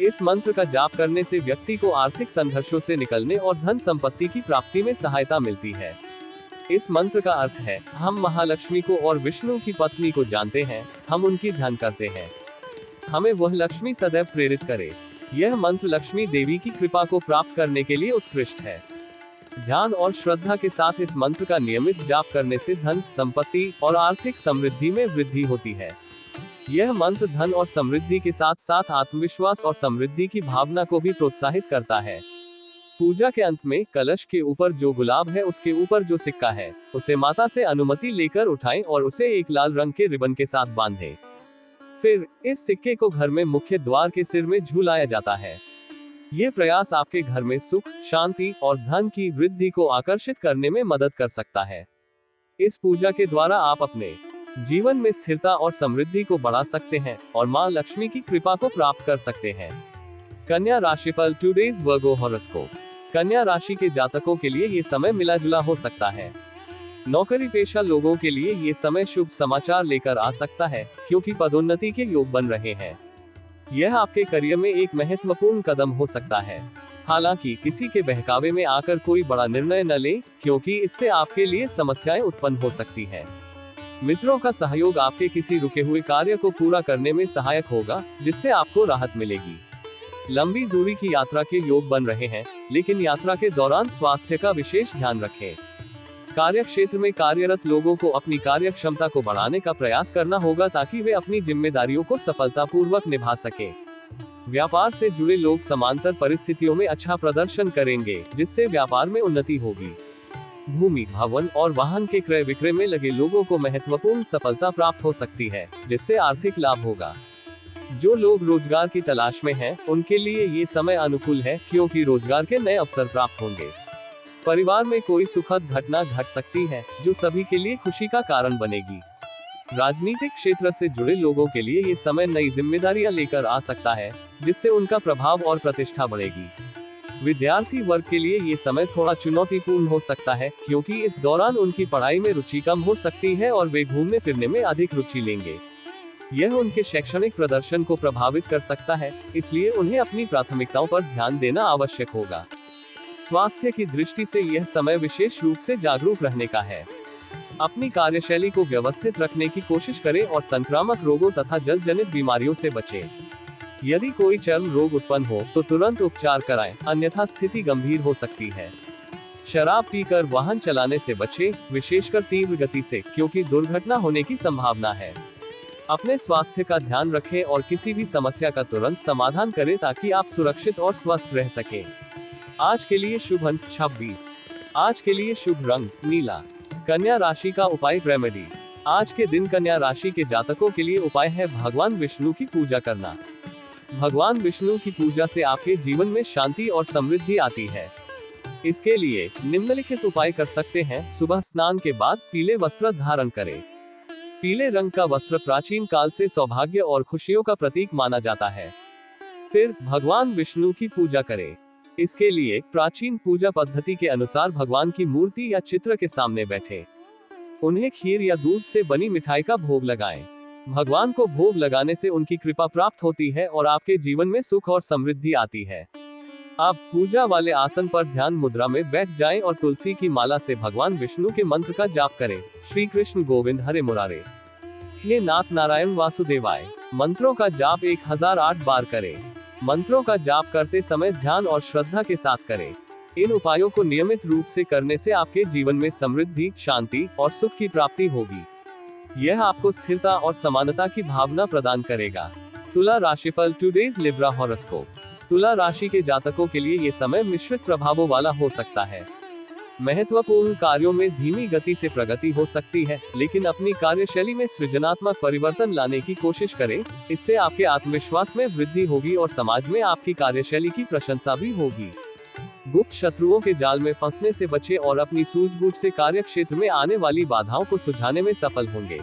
Speaker 1: इस मंत्र का जाप करने से व्यक्ति को आर्थिक संघर्षों से निकलने और धन संपत्ति की प्राप्ति में सहायता मिलती है। इस मंत्र का अर्थ है: हम महालक्ष्मी को और विष्णु की पत्नी को जानते हैं, हम उनकी ध्यान करते हैं, हमें वह लक्ष्मी सदैव प्रेरित करे। यह मंत्र लक्ष्मी देवी की कृपा को प्राप्त करने के लिए उत्कृष्ट है। ध्यान और श्रद्धा के साथ इस मंत्र का नियमित जाप करने से धन, संपत्ति और आर्थिक समृद्धि में वृद्धि होती है। यह मंत्र धन और समृद्धि के साथ साथ आत्मविश्वास और समृद्धि की भावना को भी प्रोत्साहित करता है। पूजा के अंत में कलश के ऊपर जो गुलाब है, उसके ऊपर जो सिक्का है, उसे माता से अनुमति लेकर उठाएं और उसे एक लाल रंग के रिबन के साथ बांधें। फिर इस सिक्के को घर में मुख्य द्वार के सिर में झूलाया जाता है। ये प्रयास आपके घर में सुख, शांति और धन की वृद्धि को आकर्षित करने में मदद कर सकता है। इस पूजा के द्वारा आप अपने जीवन में स्थिरता और समृद्धि को बढ़ा सकते हैं और मां लक्ष्मी की कृपा को प्राप्त कर सकते हैं। कन्या राशिफल टुडेज वर्गो हॉरोस्कोप। कन्या राशि के जातकों के लिए ये समय मिला जुला हो सकता है। नौकरी पेशा लोगों के लिए ये समय शुभ समाचार लेकर आ सकता है, क्योंकि पदोन्नति के योग बन रहे हैं। यह आपके करियर में एक महत्वपूर्ण कदम हो सकता है। हालांकि किसी के बहकावे में आकर कोई बड़ा निर्णय न लें, क्योंकि इससे आपके लिए समस्याएं उत्पन्न हो सकती हैं। मित्रों का सहयोग आपके किसी रुके हुए कार्य को पूरा करने में सहायक होगा, जिससे आपको राहत मिलेगी। लंबी दूरी की यात्रा के योग बन रहे हैं, लेकिन यात्रा के दौरान स्वास्थ्य का विशेष ध्यान रखें। कार्य क्षेत्र में कार्यरत लोगों को अपनी कार्य क्षमता को बढ़ाने का प्रयास करना होगा, ताकि वे अपनी जिम्मेदारियों को सफलतापूर्वक निभा सकें। व्यापार से जुड़े लोग समांतर परिस्थितियों में अच्छा प्रदर्शन करेंगे, जिससे व्यापार में उन्नति होगी। भूमि, भवन और वाहन के क्रय विक्रय में लगे लोगों को महत्वपूर्ण सफलता प्राप्त हो सकती है, जिससे आर्थिक लाभ होगा। जो लोग रोजगार की तलाश में हैं, उनके लिए ये समय अनुकूल है, क्योंकि रोजगार के नए अवसर प्राप्त होंगे। परिवार में कोई सुखद घटना घट सकती है, जो सभी के लिए खुशी का कारण बनेगी। राजनीतिक क्षेत्र से जुड़े लोगों के लिए ये समय नई जिम्मेदारियां लेकर आ सकता है, जिससे उनका प्रभाव और प्रतिष्ठा बढ़ेगी। विद्यार्थी वर्ग के लिए ये समय थोड़ा चुनौतीपूर्ण हो सकता है, क्योंकि इस दौरान उनकी पढ़ाई में रुचि कम हो सकती है और वे घूमने फिरने में अधिक रुचि लेंगे। यह उनके शैक्षणिक प्रदर्शन को प्रभावित कर सकता है, इसलिए उन्हें अपनी प्राथमिकताओं पर ध्यान देना आवश्यक होगा। स्वास्थ्य की दृष्टि से यह समय विशेष रूप से जागरूक रहने का है। अपनी कार्यशैली को व्यवस्थित रखने की कोशिश करें और संक्रामक रोगों तथा जल जनित बीमारियों से बचें। यदि कोई चर्म रोग उत्पन्न हो तो तुरंत उपचार कराएं, अन्यथा स्थिति गंभीर हो सकती है। शराब पीकर वाहन चलाने से बचें, विशेषकर तीव्र गति से, क्योंकि दुर्घटना होने की संभावना है। अपने स्वास्थ्य का ध्यान रखें और किसी भी समस्या का तुरंत समाधान करें ताकि आप सुरक्षित और स्वस्थ रह सकें। आज के लिए शुभ अंक 26। आज के लिए शुभ रंग नीला। कन्या राशि का उपाय रेमेडी। आज के दिन कन्या राशि के जातकों के लिए उपाय है भगवान विष्णु की पूजा करना। भगवान विष्णु की पूजा से आपके जीवन में शांति और समृद्धि आती है। इसके लिए निम्नलिखित उपाय कर सकते हैं। सुबह स्नान के बाद पीले वस्त्र धारण करें। पीले रंग का वस्त्र प्राचीन काल से सौभाग्य और खुशियों का प्रतीक माना जाता है। फिर भगवान विष्णु की पूजा करें। इसके लिए प्राचीन पूजा पद्धति के अनुसार भगवान की मूर्ति या चित्र के सामने बैठे उन्हें खीर या दूध से बनी मिठाई का भोग लगाएं। भगवान को भोग लगाने से उनकी कृपा प्राप्त होती है और आपके जीवन में सुख और समृद्धि आती है। आप पूजा वाले आसन पर ध्यान मुद्रा में बैठ जाएं और तुलसी की माला से भगवान विष्णु के मंत्र का जाप करें। श्री कृष्ण गोविंद हरे मुरारे, हे नाथ नारायण वासुदेवाय। मंत्रों का जाप 1008 बार करें। मंत्रों का जाप करते समय ध्यान और श्रद्धा के साथ करें। इन उपायों को नियमित रूप से करने से आपके जीवन में समृद्धि, शांति और सुख की प्राप्ति होगी। यह आपको स्थिरता और समानता की भावना प्रदान करेगा। तुला राशिफल टुडेज लिब्रा हॉरोस्कोप। तुला राशि के जातकों के लिए ये समय मिश्रित प्रभावों वाला हो सकता है। महत्वपूर्ण कार्यों में धीमी गति से प्रगति हो सकती है, लेकिन अपनी कार्यशैली में सृजनात्मक परिवर्तन लाने की कोशिश करें। इससे आपके आत्मविश्वास में वृद्धि होगी और समाज में आपकी कार्यशैली की प्रशंसा भी होगी। गुप्त शत्रुओं के जाल में फंसने से बचें और अपनी सूझबूझ से कार्य क्षेत्र में आने वाली बाधाओं को सुलझाने में सफल होंगे।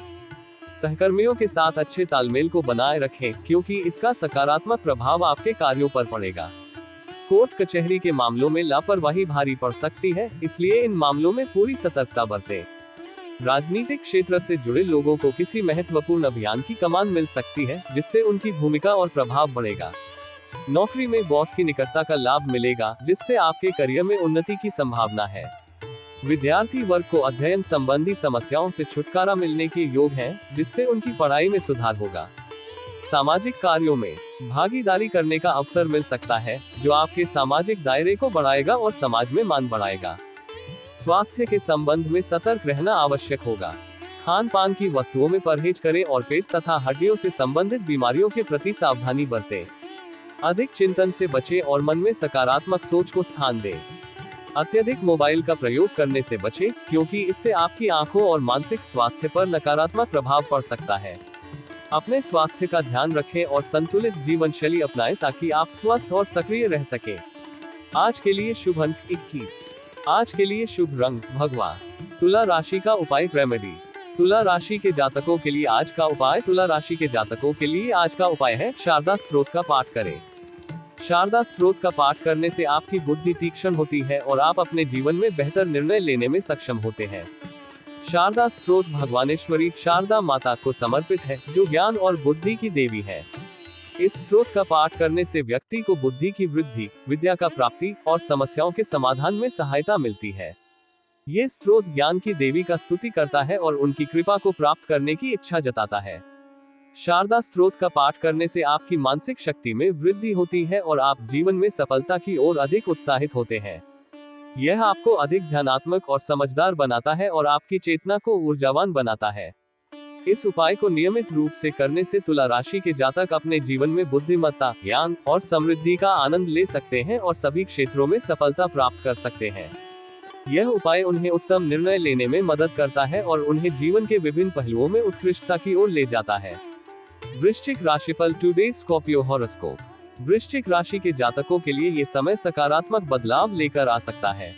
Speaker 1: सहकर्मियों के साथ अच्छे तालमेल को बनाए रखें, क्योंकि इसका सकारात्मक प्रभाव आपके कार्यों पर पड़ेगा। कोर्ट कचहरी के मामलों में लापरवाही भारी पड़ सकती है, इसलिए इन मामलों में पूरी सतर्कता बरतें। राजनीतिक क्षेत्र से जुड़े लोगों को किसी महत्वपूर्ण अभियान की कमान मिल सकती है, जिससे उनकी भूमिका और प्रभाव बढ़ेगा। नौकरी में बॉस की निकटता का लाभ मिलेगा, जिससे आपके करियर में उन्नति की संभावना है। विद्यार्थी वर्ग को अध्ययन संबंधी समस्याओं से छुटकारा मिलने के योग हैं, जिससे उनकी पढ़ाई में सुधार होगा। सामाजिक कार्यों में भागीदारी करने का अवसर मिल सकता है, जो आपके सामाजिक दायरे को बढ़ाएगा और समाज में मान बढ़ाएगा। स्वास्थ्य के संबंध में सतर्क रहना आवश्यक होगा। खान पान की वस्तुओं में परहेज करें और पेट तथा हड्डियों से संबंधित बीमारियों के प्रति सावधानी बरतें। अधिक चिंतन से बचें और मन में सकारात्मक सोच को स्थान दें। अत्यधिक मोबाइल का प्रयोग करने से बचें, क्योंकि इससे आपकी आंखों और मानसिक स्वास्थ्य पर नकारात्मक प्रभाव पड़ सकता है। अपने स्वास्थ्य का ध्यान रखें और संतुलित जीवन शैली अपनाएं ताकि आप स्वस्थ और सक्रिय रह सकें। आज के लिए शुभ अंक 21। आज के लिए शुभ रंग भगवा। तुला राशि का उपाय रेमेडी। तुला राशि के जातकों के लिए आज का उपाय है शारदा स्तोत्र का पाठ करें। शारदा स्तोत्र का पाठ करने से आपकी बुद्धि तीक्ष्ण होती है और आप अपने जीवन में बेहतर निर्णय लेने में सक्षम होते हैं। शारदा स्तोत्र भगवानेश्वरी शारदा माता को समर्पित है, जो ज्ञान और बुद्धि की देवी है। इस स्तोत्र का पाठ करने से व्यक्ति को बुद्धि की वृद्धि, विद्या का प्राप्ति और समस्याओं के समाधान में सहायता मिलती है। ये स्तोत्र ज्ञान की देवी का स्तुति करता है और उनकी कृपा को प्राप्त करने की इच्छा जताता है। शारदा स्तोत्र का पाठ करने से आपकी मानसिक शक्ति में वृद्धि होती है और आप जीवन में सफलता की ओर अधिक उत्साहित होते हैं। यह आपको अधिक ध्यानात्मक और समझदार बनाता है और आपकी चेतना को ऊर्जावान बनाता है। इस उपाय को नियमित रूप से करने से तुला राशि के जातक अपने जीवन में बुद्धिमत्ता, ज्ञान और समृद्धि का आनंद ले सकते हैं और सभी क्षेत्रों में सफलता प्राप्त कर सकते हैं। यह उपाय उन्हें उत्तम निर्णय लेने में मदद करता है और उन्हें जीवन के विभिन्न पहलुओं में उत्कृष्टता की ओर ले जाता है। वृश्चिक राशिफल टुडे स्कॉर्पियो हॉरोस्कोप। वृश्चिक राशि के जातकों के लिए ये समय सकारात्मक बदलाव लेकर आ सकता है।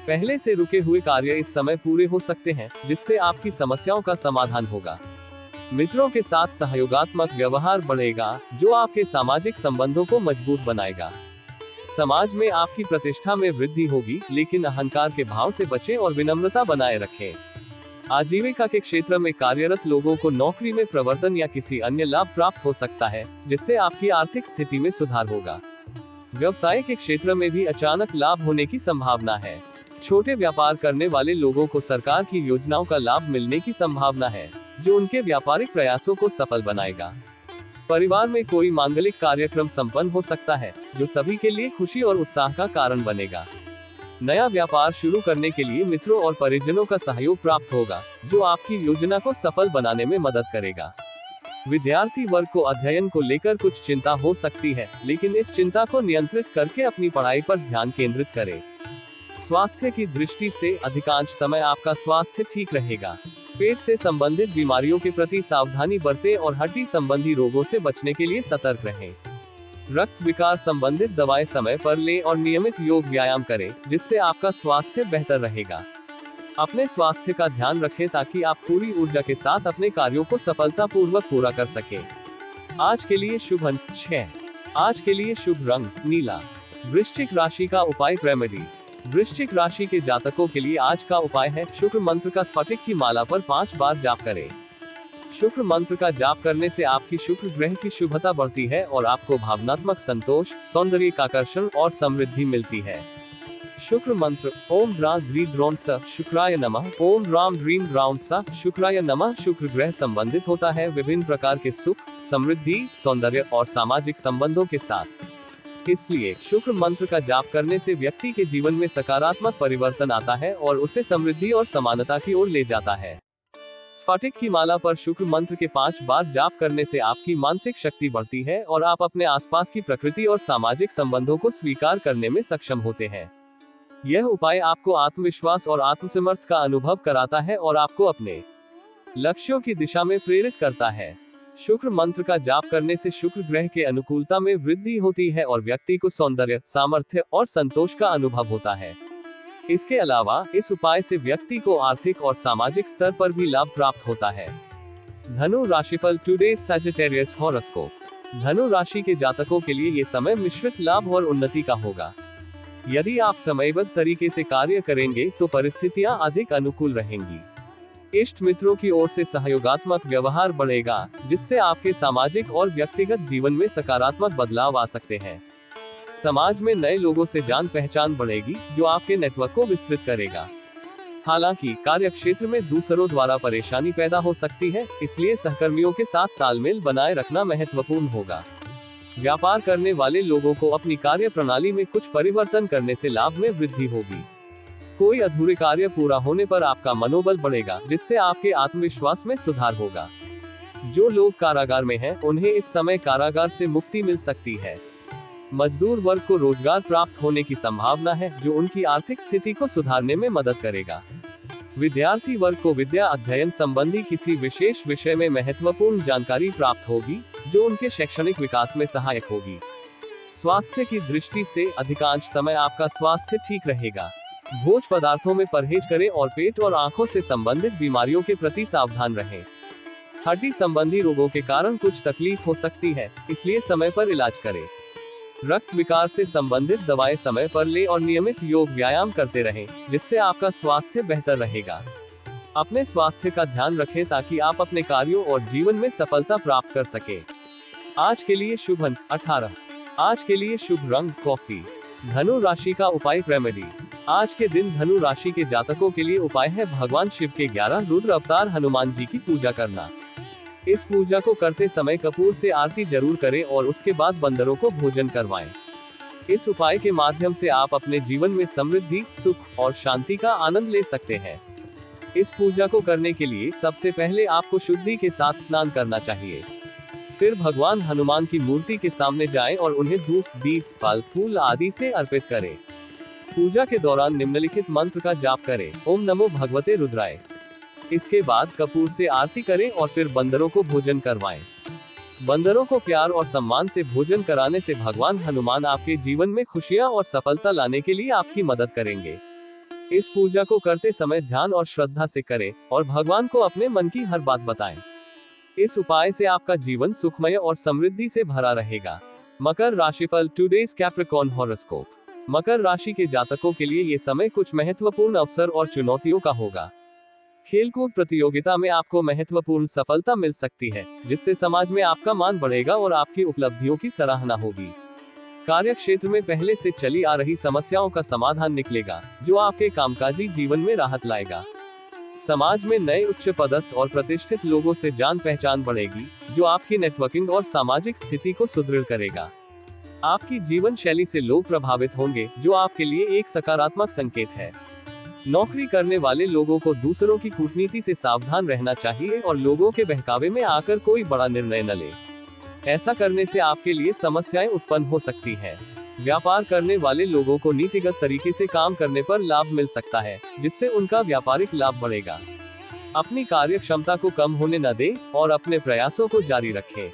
Speaker 1: पहले से रुके हुए कार्य इस समय पूरे हो सकते हैं, जिससे आपकी समस्याओं का समाधान होगा। मित्रों के साथ सहयोगात्मक व्यवहार बढ़ेगा, जो आपके सामाजिक संबंधों को मजबूत बनाएगा। समाज में आपकी प्रतिष्ठा में वृद्धि होगी, लेकिन अहंकार के भाव से बचें और विनम्रता बनाए रखें। आजीविका के क्षेत्र में कार्यरत लोगों को नौकरी में प्रवर्तन या किसी अन्य लाभ प्राप्त हो सकता है, जिससे आपकी आर्थिक स्थिति में सुधार होगा। व्यवसाय के क्षेत्र में भी अचानक लाभ होने की संभावना है। छोटे व्यापार करने वाले लोगों को सरकार की योजनाओं का लाभ मिलने की संभावना है, जो उनके व्यापारिक प्रयासों को सफल बनाएगा। परिवार में कोई मांगलिक कार्यक्रम संपन्न हो सकता है, जो सभी के लिए खुशी और उत्साह का कारण बनेगा। नया व्यापार शुरू करने के लिए मित्रों और परिजनों का सहयोग प्राप्त होगा, जो आपकी योजना को सफल बनाने में मदद करेगा। विद्यार्थी वर्ग को अध्ययन को लेकर कुछ चिंता हो सकती है, लेकिन इस चिंता को नियंत्रित करके अपनी पढ़ाई पर ध्यान केंद्रित करें। स्वास्थ्य की दृष्टि से अधिकांश समय आपका स्वास्थ्य ठीक रहेगा। पेट से संबंधित बीमारियों के प्रति सावधानी बरतें और हड्डी संबंधी रोगों से बचने के लिए सतर्क रहें। रक्त विकार संबंधित दवाएं समय पर लें और नियमित योग व्यायाम करें, जिससे आपका स्वास्थ्य बेहतर रहेगा। अपने स्वास्थ्य का ध्यान रखें ताकि आप पूरी ऊर्जा के साथ अपने कार्यों को सफलतापूर्वक पूरा कर सकें। आज के लिए शुभ अंक 6। आज के लिए शुभ रंग नीला। वृश्चिक राशि का उपाय रेमेडी। वृश्चिक राशि के जातकों के लिए आज का उपाय है, शुक्र मंत्र का स्फटिक की माला पर 5 बार जाप करें। शुक्र मंत्र का जाप करने से आपकी शुक्र ग्रह की शुभता बढ़ती है और आपको भावनात्मक संतोष, सौंदर्य का आकर्षण और समृद्धि मिलती है। शुक्र मंत्र ओम द्रा द्री द्रोण स शुक्राय नमः, ओम राम ड्रीम द्राउन स शुक्राय नमः। शुक्र ग्रह संबंधित होता है विभिन्न प्रकार के सुख, समृद्धि, सौंदर्य और सामाजिक संबंधों के साथ। इसलिए शुक्र मंत्र का जाप करने से व्यक्ति के जीवन में सकारात्मक परिवर्तन आता है और उसे समृद्धि और समानता की ओर ले जाता है। स्फटिक की माला पर शुक्र मंत्र के 5 बार जाप करने से आपकी मानसिक शक्ति बढ़ती है और आप अपने आसपास की प्रकृति और सामाजिक संबंधों को स्वीकार करने में सक्षम होते हैं। यह उपाय आपको आत्मविश्वास और आत्मसमर्थ का अनुभव कराता है और आपको अपने लक्ष्यों की दिशा में प्रेरित करता है। शुक्र मंत्र का जाप करने से शुक्र ग्रह के अनुकूलता में वृद्धि होती है और व्यक्ति को सौंदर्य, सामर्थ्य और संतोष का अनुभव होता है। इसके अलावा इस उपाय से व्यक्ति को आर्थिक और सामाजिक स्तर पर भी लाभ प्राप्त होता है। धनु राशिफल टुडे सजिटेरियस हॉरोस्कोप। धनु राशि के जातकों के लिए ये समय मिश्रित लाभ और उन्नति का होगा। यदि आप समयबद्ध तरीके से कार्य करेंगे तो परिस्थितियां अधिक अनुकूल रहेंगी। इष्ट मित्रों की ओर से सहयोगात्मक व्यवहार बढ़ेगा, जिससे आपके सामाजिक और व्यक्तिगत जीवन में सकारात्मक बदलाव आ सकते हैं। समाज में नए लोगों से जान पहचान बढ़ेगी, जो आपके नेटवर्क को विस्तृत करेगा। हालांकि कार्य क्षेत्र में दूसरों द्वारा परेशानी पैदा हो सकती है, इसलिए सहकर्मियों के साथ तालमेल बनाए रखना महत्वपूर्ण होगा। व्यापार करने वाले लोगों को अपनी कार्य प्रणाली में कुछ परिवर्तन करने से लाभ में वृद्धि होगी। कोई अधूरे कार्य पूरा होने पर आपका मनोबल बढ़ेगा, जिससे आपके आत्मविश्वास में सुधार होगा। जो लोग कारागार में हैं, उन्हें इस समय कारागार से मुक्ति मिल सकती है। मजदूर वर्ग को रोजगार प्राप्त होने की संभावना है, जो उनकी आर्थिक स्थिति को सुधारने में मदद करेगा। विद्यार्थी वर्ग को विद्या अध्ययन संबंधी किसी विशेष विषय में महत्वपूर्ण जानकारी प्राप्त होगी, जो उनके शैक्षणिक विकास में सहायक होगी। स्वास्थ्य की दृष्टि से अधिकांश समय आपका स्वास्थ्य ठीक रहेगा। भोज्य पदार्थों में परहेज करें और पेट और आंखों से संबंधित बीमारियों के प्रति सावधान रहें। हड्डी संबंधी रोगों के कारण कुछ तकलीफ हो सकती है, इसलिए समय पर इलाज करें। रक्त विकार से संबंधित दवाएं समय पर लें और नियमित योग व्यायाम करते रहें, जिससे आपका स्वास्थ्य बेहतर रहेगा। अपने स्वास्थ्य का ध्यान रखें ताकि आप अपने कार्यों और जीवन में सफलता प्राप्त कर सकें। आज के लिए शुभ अंक 18। आज के लिए शुभ रंग कॉफी। धनु राशि का उपाय रेमेडी। आज के दिन धनु राशि के जातकों के लिए उपाय है भगवान शिव के 11 रुद्र अवतार हनुमान जी की पूजा करना। इस पूजा को करते समय कपूर से आरती जरूर करें और उसके बाद बंदरों को भोजन करवाएं। इस उपाय के माध्यम से आप अपने जीवन में समृद्धि, सुख और शांति का आनंद ले सकते हैं। इस पूजा को करने के लिए सबसे पहले आपको शुद्धि के साथ स्नान करना चाहिए। फिर भगवान हनुमान की मूर्ति के सामने जाएं और उन्हें धूप, दीप, फल, फूल आदि से अर्पित करें। पूजा के दौरान निम्नलिखित मंत्र का जाप करें। ओम नमो भगवते रुद्राय। इसके बाद कपूर से आरती करें और फिर बंदरों को भोजन करवाएं। बंदरों को प्यार और सम्मान से भोजन कराने से भगवान हनुमान आपके जीवन में खुशियां और सफलता लाने के लिए आपकी मदद करेंगे। इस पूजा को करते समय ध्यान और श्रद्धा से करें और भगवान को अपने मन की हर बात बताएं। इस उपाय से आपका जीवन सुखमय और समृद्धि से भरा रहेगा। मकर राशिफल टुडेज कैप्रिकॉर्न हॉरोस्कोप। मकर राशि के जातकों के लिए ये समय कुछ महत्वपूर्ण अवसर और चुनौतियों का होगा। खेलकूद प्रतियोगिता में आपको महत्वपूर्ण सफलता मिल सकती है, जिससे समाज में आपका मान बढ़ेगा और आपकी उपलब्धियों की सराहना होगी। कार्य क्षेत्र में पहले से चली आ रही समस्याओं का समाधान निकलेगा, जो आपके कामकाजी जीवन में राहत लाएगा। समाज में नए उच्च पदस्थ और प्रतिष्ठित लोगों से जान पहचान बढ़ेगी, जो आपकी नेटवर्किंग और सामाजिक स्थिति को सुदृढ़ करेगा। आपकी जीवन शैली से लोग प्रभावित होंगे, जो आपके लिए एक सकारात्मक संकेत है। नौकरी करने वाले लोगों को दूसरों की कूटनीति से सावधान रहना चाहिए और लोगों के बहकावे में आकर कोई बड़ा निर्णय न ले। ऐसा करने से आपके लिए समस्याएं उत्पन्न हो सकती हैं। व्यापार करने वाले लोगों को नीतिगत तरीके से काम करने पर लाभ मिल सकता है, जिससे उनका व्यापारिक लाभ बढ़ेगा। अपनी कार्य क्षमता को कम होने न दें और अपने प्रयासों को जारी रखें।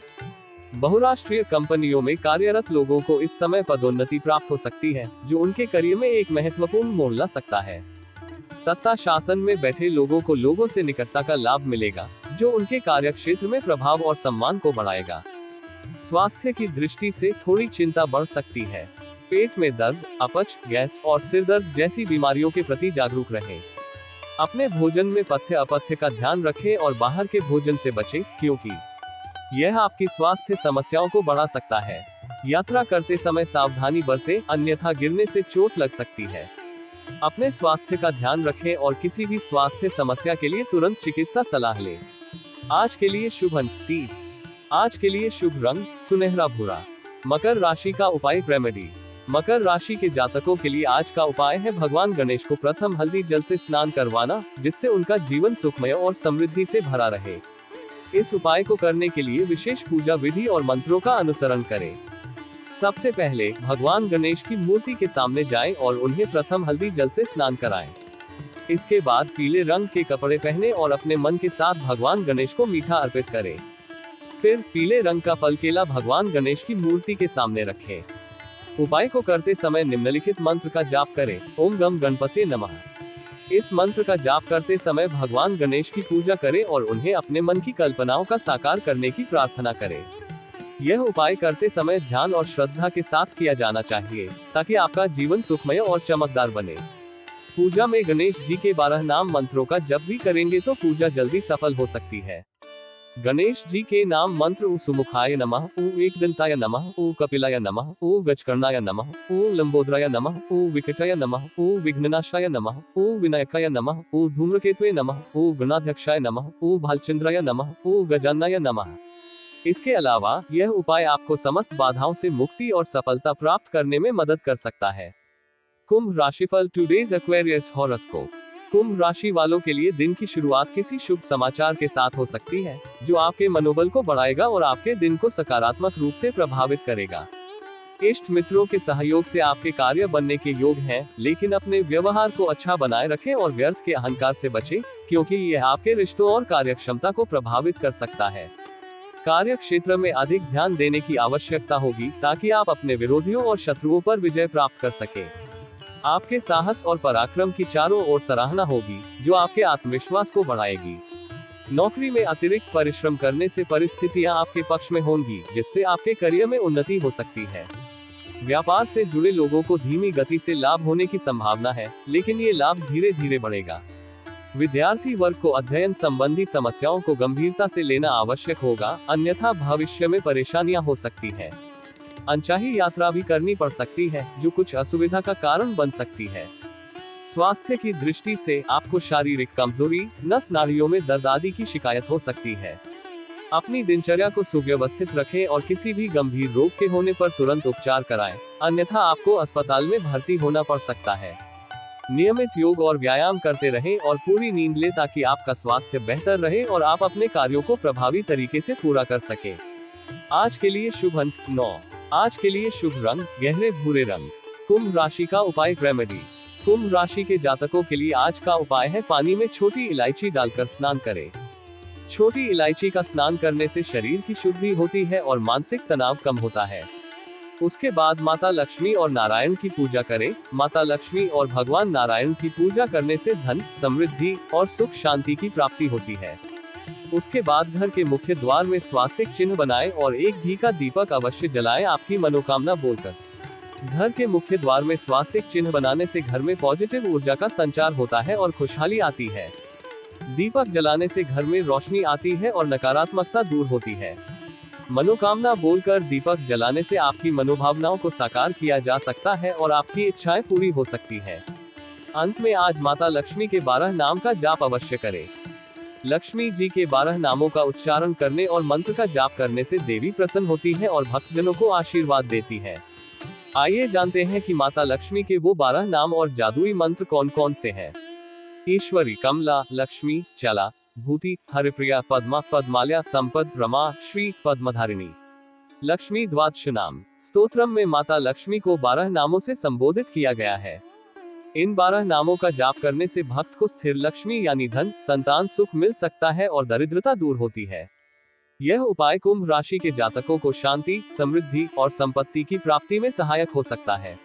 Speaker 1: बहुराष्ट्रीय कंपनियों में कार्यरत लोगों को इस समय पदोन्नति प्राप्त हो सकती है, जो उनके करियर में एक महत्वपूर्ण मोड़ ला सकता है। सत्ता शासन में बैठे लोगों को लोगों से निकटता का लाभ मिलेगा, जो उनके कार्यक्षेत्र में प्रभाव और सम्मान को बढ़ाएगा। स्वास्थ्य की दृष्टि से थोड़ी चिंता बढ़ सकती है। पेट में दर्द, अपच, गैस और सिर दर्द जैसी बीमारियों के प्रति जागरूक रहें। अपने भोजन में पथ्य अपथ्य का ध्यान रखें और बाहर के भोजन से बचें, क्योंकि यह आपकी स्वास्थ्य समस्याओं को बढ़ा सकता है। यात्रा करते समय सावधानी बरतें, अन्यथा गिरने से चोट लग सकती है। अपने स्वास्थ्य का ध्यान रखें और किसी भी स्वास्थ्य समस्या के लिए तुरंत चिकित्सा सलाह लें। आज के लिए शुभ अंक 30। आज के लिए शुभ रंग सुनहरा भूरा। मकर राशि का उपाय रेमेडी। मकर राशि के जातकों के लिए आज का उपाय है भगवान गणेश को प्रथम हल्दी जल से स्नान करवाना, जिससे उनका जीवन सुखमय और समृद्धि से भरा रहे। इस उपाय को करने के लिए विशेष पूजा विधि और मंत्रों का अनुसरण करें। सबसे पहले भगवान गणेश की मूर्ति के सामने जाएं और उन्हें प्रथम हल्दी जल से स्नान कराएं। इसके बाद पीले रंग के कपड़े पहने और अपने मन के साथ भगवान गणेश को मीठा अर्पित करें। फिर पीले रंग का फल केला भगवान गणेश की मूर्ति के सामने रखें। उपाय को करते समय निम्नलिखित मंत्र का जाप करें। ओम गम गणपते नमः। इस मंत्र का जाप करते समय भगवान गणेश की पूजा करें और उन्हें अपने मन की कल्पनाओं का साकार करने की प्रार्थना करें। यह उपाय करते समय ध्यान और श्रद्धा के साथ किया जाना चाहिए, ताकि आपका जीवन सुखमय और चमकदार बने। पूजा में गणेश जी के 12 नाम मंत्रों का जप भी करेंगे तो पूजा जल्दी सफल हो सकती है। गणेश जी के नाम मंत्र ऊ सुमुखाय नमः, ऊ एकदंताय नमः, ऊ कपिलाय नमः, ऊ गजकर्णाय नमः, ऊ लंबोदराय नमः, ऊ विकटाय नमः, ऊ विघ्ननाशाय नमः, ऊ विनायकाय नमः, ऊ धूम्रकेतवे नमः, ऊ गणाध्यक्षाय नमः, ऊ भालचंद्राय नमः, ऊ गजाननाय नमः। इसके अलावा यह उपाय आपको समस्त बाधाओं से मुक्ति और सफलता प्राप्त करने में मदद कर सकता है। कुंभ राशिफल टुडेज एक्वेरियस हॉरोस्कोप। कुंभ राशि वालों के लिए दिन की शुरुआत किसी शुभ समाचार के साथ हो सकती है, जो आपके मनोबल को बढ़ाएगा और आपके दिन को सकारात्मक रूप से प्रभावित करेगा। इष्ट मित्रों के सहयोग से आपके कार्य बनने के योग हैं, लेकिन अपने व्यवहार को अच्छा बनाए रखें और व्यर्थ के अहंकार से बचें, क्योंकि यह आपके रिश्तों और कार्यक्षमता को प्रभावित कर सकता है। कार्य क्षेत्र में अधिक ध्यान देने की आवश्यकता होगी, ताकि आप अपने विरोधियों और शत्रुओं पर विजय प्राप्त कर सकें। आपके साहस और पराक्रम की चारों ओर सराहना होगी, जो आपके आत्मविश्वास को बढ़ाएगी। नौकरी में अतिरिक्त परिश्रम करने से परिस्थितियां आपके पक्ष में होंगी, जिससे आपके करियर में उन्नति हो सकती है। व्यापार से जुड़े लोगों को धीमी गति से लाभ होने की संभावना है, लेकिन ये लाभ धीरे धीरे बढ़ेगा। विद्यार्थी वर्ग को अध्ययन संबंधी समस्याओं को गंभीरता से लेना आवश्यक होगा, अन्यथा भविष्य में परेशानियां हो सकती हैं। अनचाही यात्रा भी करनी पड़ सकती है, जो कुछ असुविधा का कारण बन सकती है। स्वास्थ्य की दृष्टि से आपको शारीरिक कमजोरी, नस नाड़ियों में दर्द आदि की शिकायत हो सकती है। अपनी दिनचर्या को सुव्यवस्थित रखें और किसी भी गंभीर रोग के होने पर तुरंत उपचार कराएं, अन्यथा आपको अस्पताल में भर्ती होना पड़ सकता है। नियमित योग और व्यायाम करते रहें और पूरी नींद लें, ताकि आपका स्वास्थ्य बेहतर रहे और आप अपने कार्यों को प्रभावी तरीके से पूरा कर सकें। आज के लिए शुभ अंक 9। आज के लिए शुभ रंग गहरे भूरे रंग। कुंभ राशि का उपाय रेमेडी। कुंभ राशि के जातकों के लिए आज का उपाय है पानी में छोटी इलायची डालकर स्नान करें। छोटी इलायची का स्नान करने से शरीर की शुद्धि होती है और मानसिक तनाव कम होता है। उसके बाद माता लक्ष्मी और नारायण की पूजा करें। माता लक्ष्मी और भगवान नारायण की पूजा करने से धन, समृद्धि और सुख शांति की प्राप्ति होती है। उसके बाद घर के मुख्य द्वार में स्वास्तिक चिन्ह बनाएं और एक घी का दीपक अवश्य जलाएं आपकी मनोकामना बोलकर। घर के मुख्य द्वार में स्वास्तिक चिन्ह बनाने से घर में पॉजिटिव ऊर्जा का संचार होता है और खुशहाली आती है। दीपक जलाने से घर में रोशनी आती है और नकारात्मकता दूर होती है। मनोकामना बोलकर दीपक जलाने से आपकी मनोभावनाओं को साकार किया जा सकता है और आपकी इच्छाएं पूरी हो सकती है। अंत में आज माता लक्ष्मी के 12 नाम का जाप अवश्य करें। लक्ष्मी जी के 12 नामों का उच्चारण करने और मंत्र का जाप करने से देवी प्रसन्न होती है और भक्तजनों को आशीर्वाद देती है। आइए जानते हैं कि माता लक्ष्मी के वो 12 नाम और जादुई मंत्र कौन कौन से हैं। ईश्वरी, कमला, लक्ष्मी, चला, भूति, हरिप्रिया, पद्मा, पद्मालया, संपद, रमा, श्री, पद्मधारिणी। लक्ष्मी द्वादश नाम स्तोत्रम में माता लक्ष्मी को 12 नामों से संबोधित किया गया है। इन 12 नामों का जाप करने से भक्त को स्थिर लक्ष्मी यानी धन, संतान सुख मिल सकता है और दरिद्रता दूर होती है। यह उपाय कुंभ राशि के जातकों को शांति, समृद्धि और संपत्ति की प्राप्ति में सहायक हो सकता है।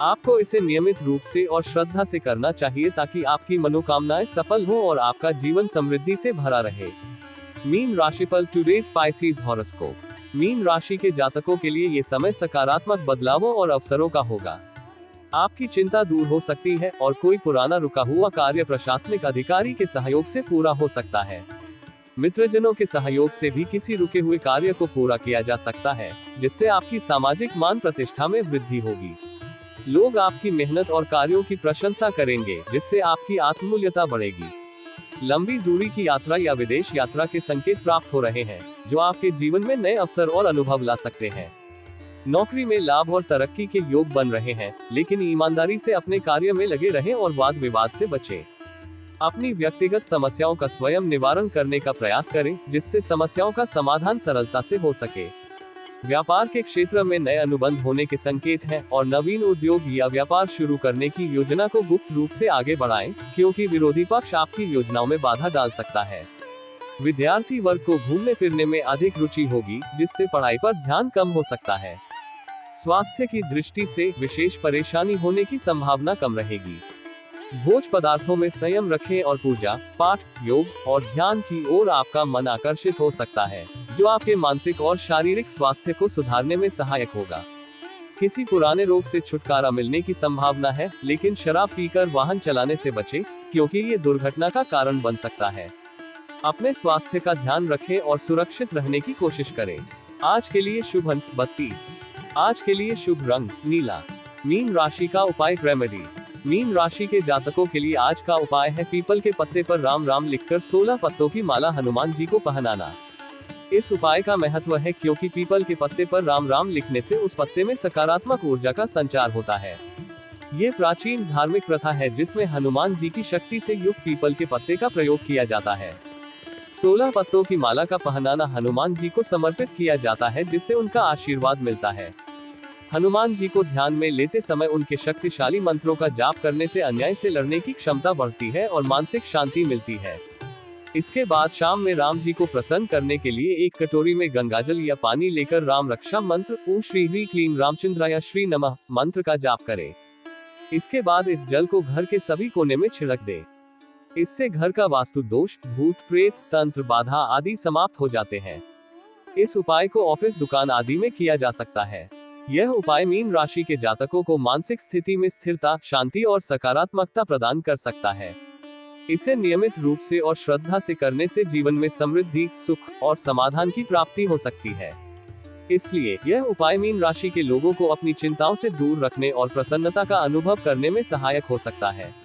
Speaker 1: आपको इसे नियमित रूप से और श्रद्धा से करना चाहिए ताकि आपकी मनोकामनाएं सफल हो और आपका जीवन समृद्धि से भरा रहे। मीन राशिफल टुडेज स्पाइसीज हॉरोस्कोप। मीन राशि के जातकों के लिए ये समय सकारात्मक बदलावों और अवसरों का होगा। आपकी चिंता दूर हो सकती है और कोई पुराना रुका हुआ कार्य प्रशासनिक अधिकारी के सहयोग से पूरा हो सकता है। मित्रजनों के सहयोग से भी किसी रुके हुए कार्य को पूरा किया जा सकता है, जिससे आपकी सामाजिक मान प्रतिष्ठा में वृद्धि होगी। लोग आपकी मेहनत और कार्यों की प्रशंसा करेंगे, जिससे आपकी आत्ममूल्यता बढ़ेगी। लंबी दूरी की यात्रा या विदेश यात्रा के संकेत प्राप्त हो रहे हैं, जो आपके जीवन में नए अवसर और अनुभव ला सकते हैं। नौकरी में लाभ और तरक्की के योग बन रहे हैं, लेकिन ईमानदारी से अपने कार्य में लगे रहें और वाद विवाद से बचें। अपनी व्यक्तिगत समस्याओं का स्वयं निवारण करने का प्रयास करें, जिससे समस्याओं का समाधान सरलता से हो सके। व्यापार के क्षेत्र में नए अनुबंध होने के संकेत हैं और नवीन उद्योग या व्यापार शुरू करने की योजना को गुप्त रूप से आगे बढ़ाएं, क्योंकि विरोधी पक्ष आपकी योजनाओं में बाधा डाल सकता है। विद्यार्थी वर्ग को घूमने फिरने में अधिक रुचि होगी, जिससे पढ़ाई पर ध्यान कम हो सकता है। स्वास्थ्य की दृष्टि से विशेष परेशानी होने की संभावना कम रहेगी। भोज पदार्थों में संयम रखें और पूजा पाठ, योग और ध्यान की ओर आपका मन आकर्षित हो सकता है, जो आपके मानसिक और शारीरिक स्वास्थ्य को सुधारने में सहायक होगा। किसी पुराने रोग से छुटकारा मिलने की संभावना है, लेकिन शराब पीकर वाहन चलाने से बचें, क्योंकि ये दुर्घटना का कारण बन सकता है। अपने स्वास्थ्य का ध्यान रखें और सुरक्षित रहने की कोशिश करें। आज के लिए शुभ अंक 32। आज के लिए शुभ रंग नीला। मीन राशि का उपाय रेमेडी। मीन राशि के जातकों के लिए आज का उपाय है पीपल के पत्ते पर राम राम लिखकर 16 पत्तों की माला हनुमान जी को पहनाना। इस उपाय का महत्व है क्योंकि पीपल के पत्ते पर राम राम लिखने से उस पत्ते में सकारात्मक ऊर्जा का संचार होता है। ये प्राचीन धार्मिक प्रथा है जिसमें हनुमान जी की शक्ति से युक्त पीपल के पत्ते का प्रयोग किया जाता है। 16 पत्तों की माला का पहनाना हनुमान जी को समर्पित किया जाता है, जिससे उनका आशीर्वाद मिलता है। हनुमान जी को ध्यान में लेते समय उनके शक्तिशाली मंत्रों का जाप करने से अन्याय से लड़ने की क्षमता बढ़ती है और मानसिक शांति मिलती है। इसके बाद शाम में राम जी को प्रसन्न करने के लिए एक कटोरी में गंगाजल या पानी लेकर राम रक्षा मंत्र ओम श्री ह्रीं क्लीं रामचंद्राय श्री नमः मंत्र का जाप करें। इसके बाद इस जल को घर के सभी कोने में छिड़क दें। इससे घर का वास्तु दोष, भूत प्रेत, तंत्र बाधा आदि समाप्त हो जाते हैं। इस उपाय को ऑफिस, दुकान आदि में किया जा सकता है। यह उपाय मीन राशि के जातकों को मानसिक स्थिति में स्थिरता, शांति और सकारात्मकता प्रदान कर सकता है। इसे नियमित रूप से और श्रद्धा से करने से जीवन में समृद्धि, सुख और समाधान की प्राप्ति हो सकती है। इसलिए यह उपाय मीन राशि के लोगों को अपनी चिंताओं से दूर रखने और प्रसन्नता का अनुभव करने में सहायक हो सकता है।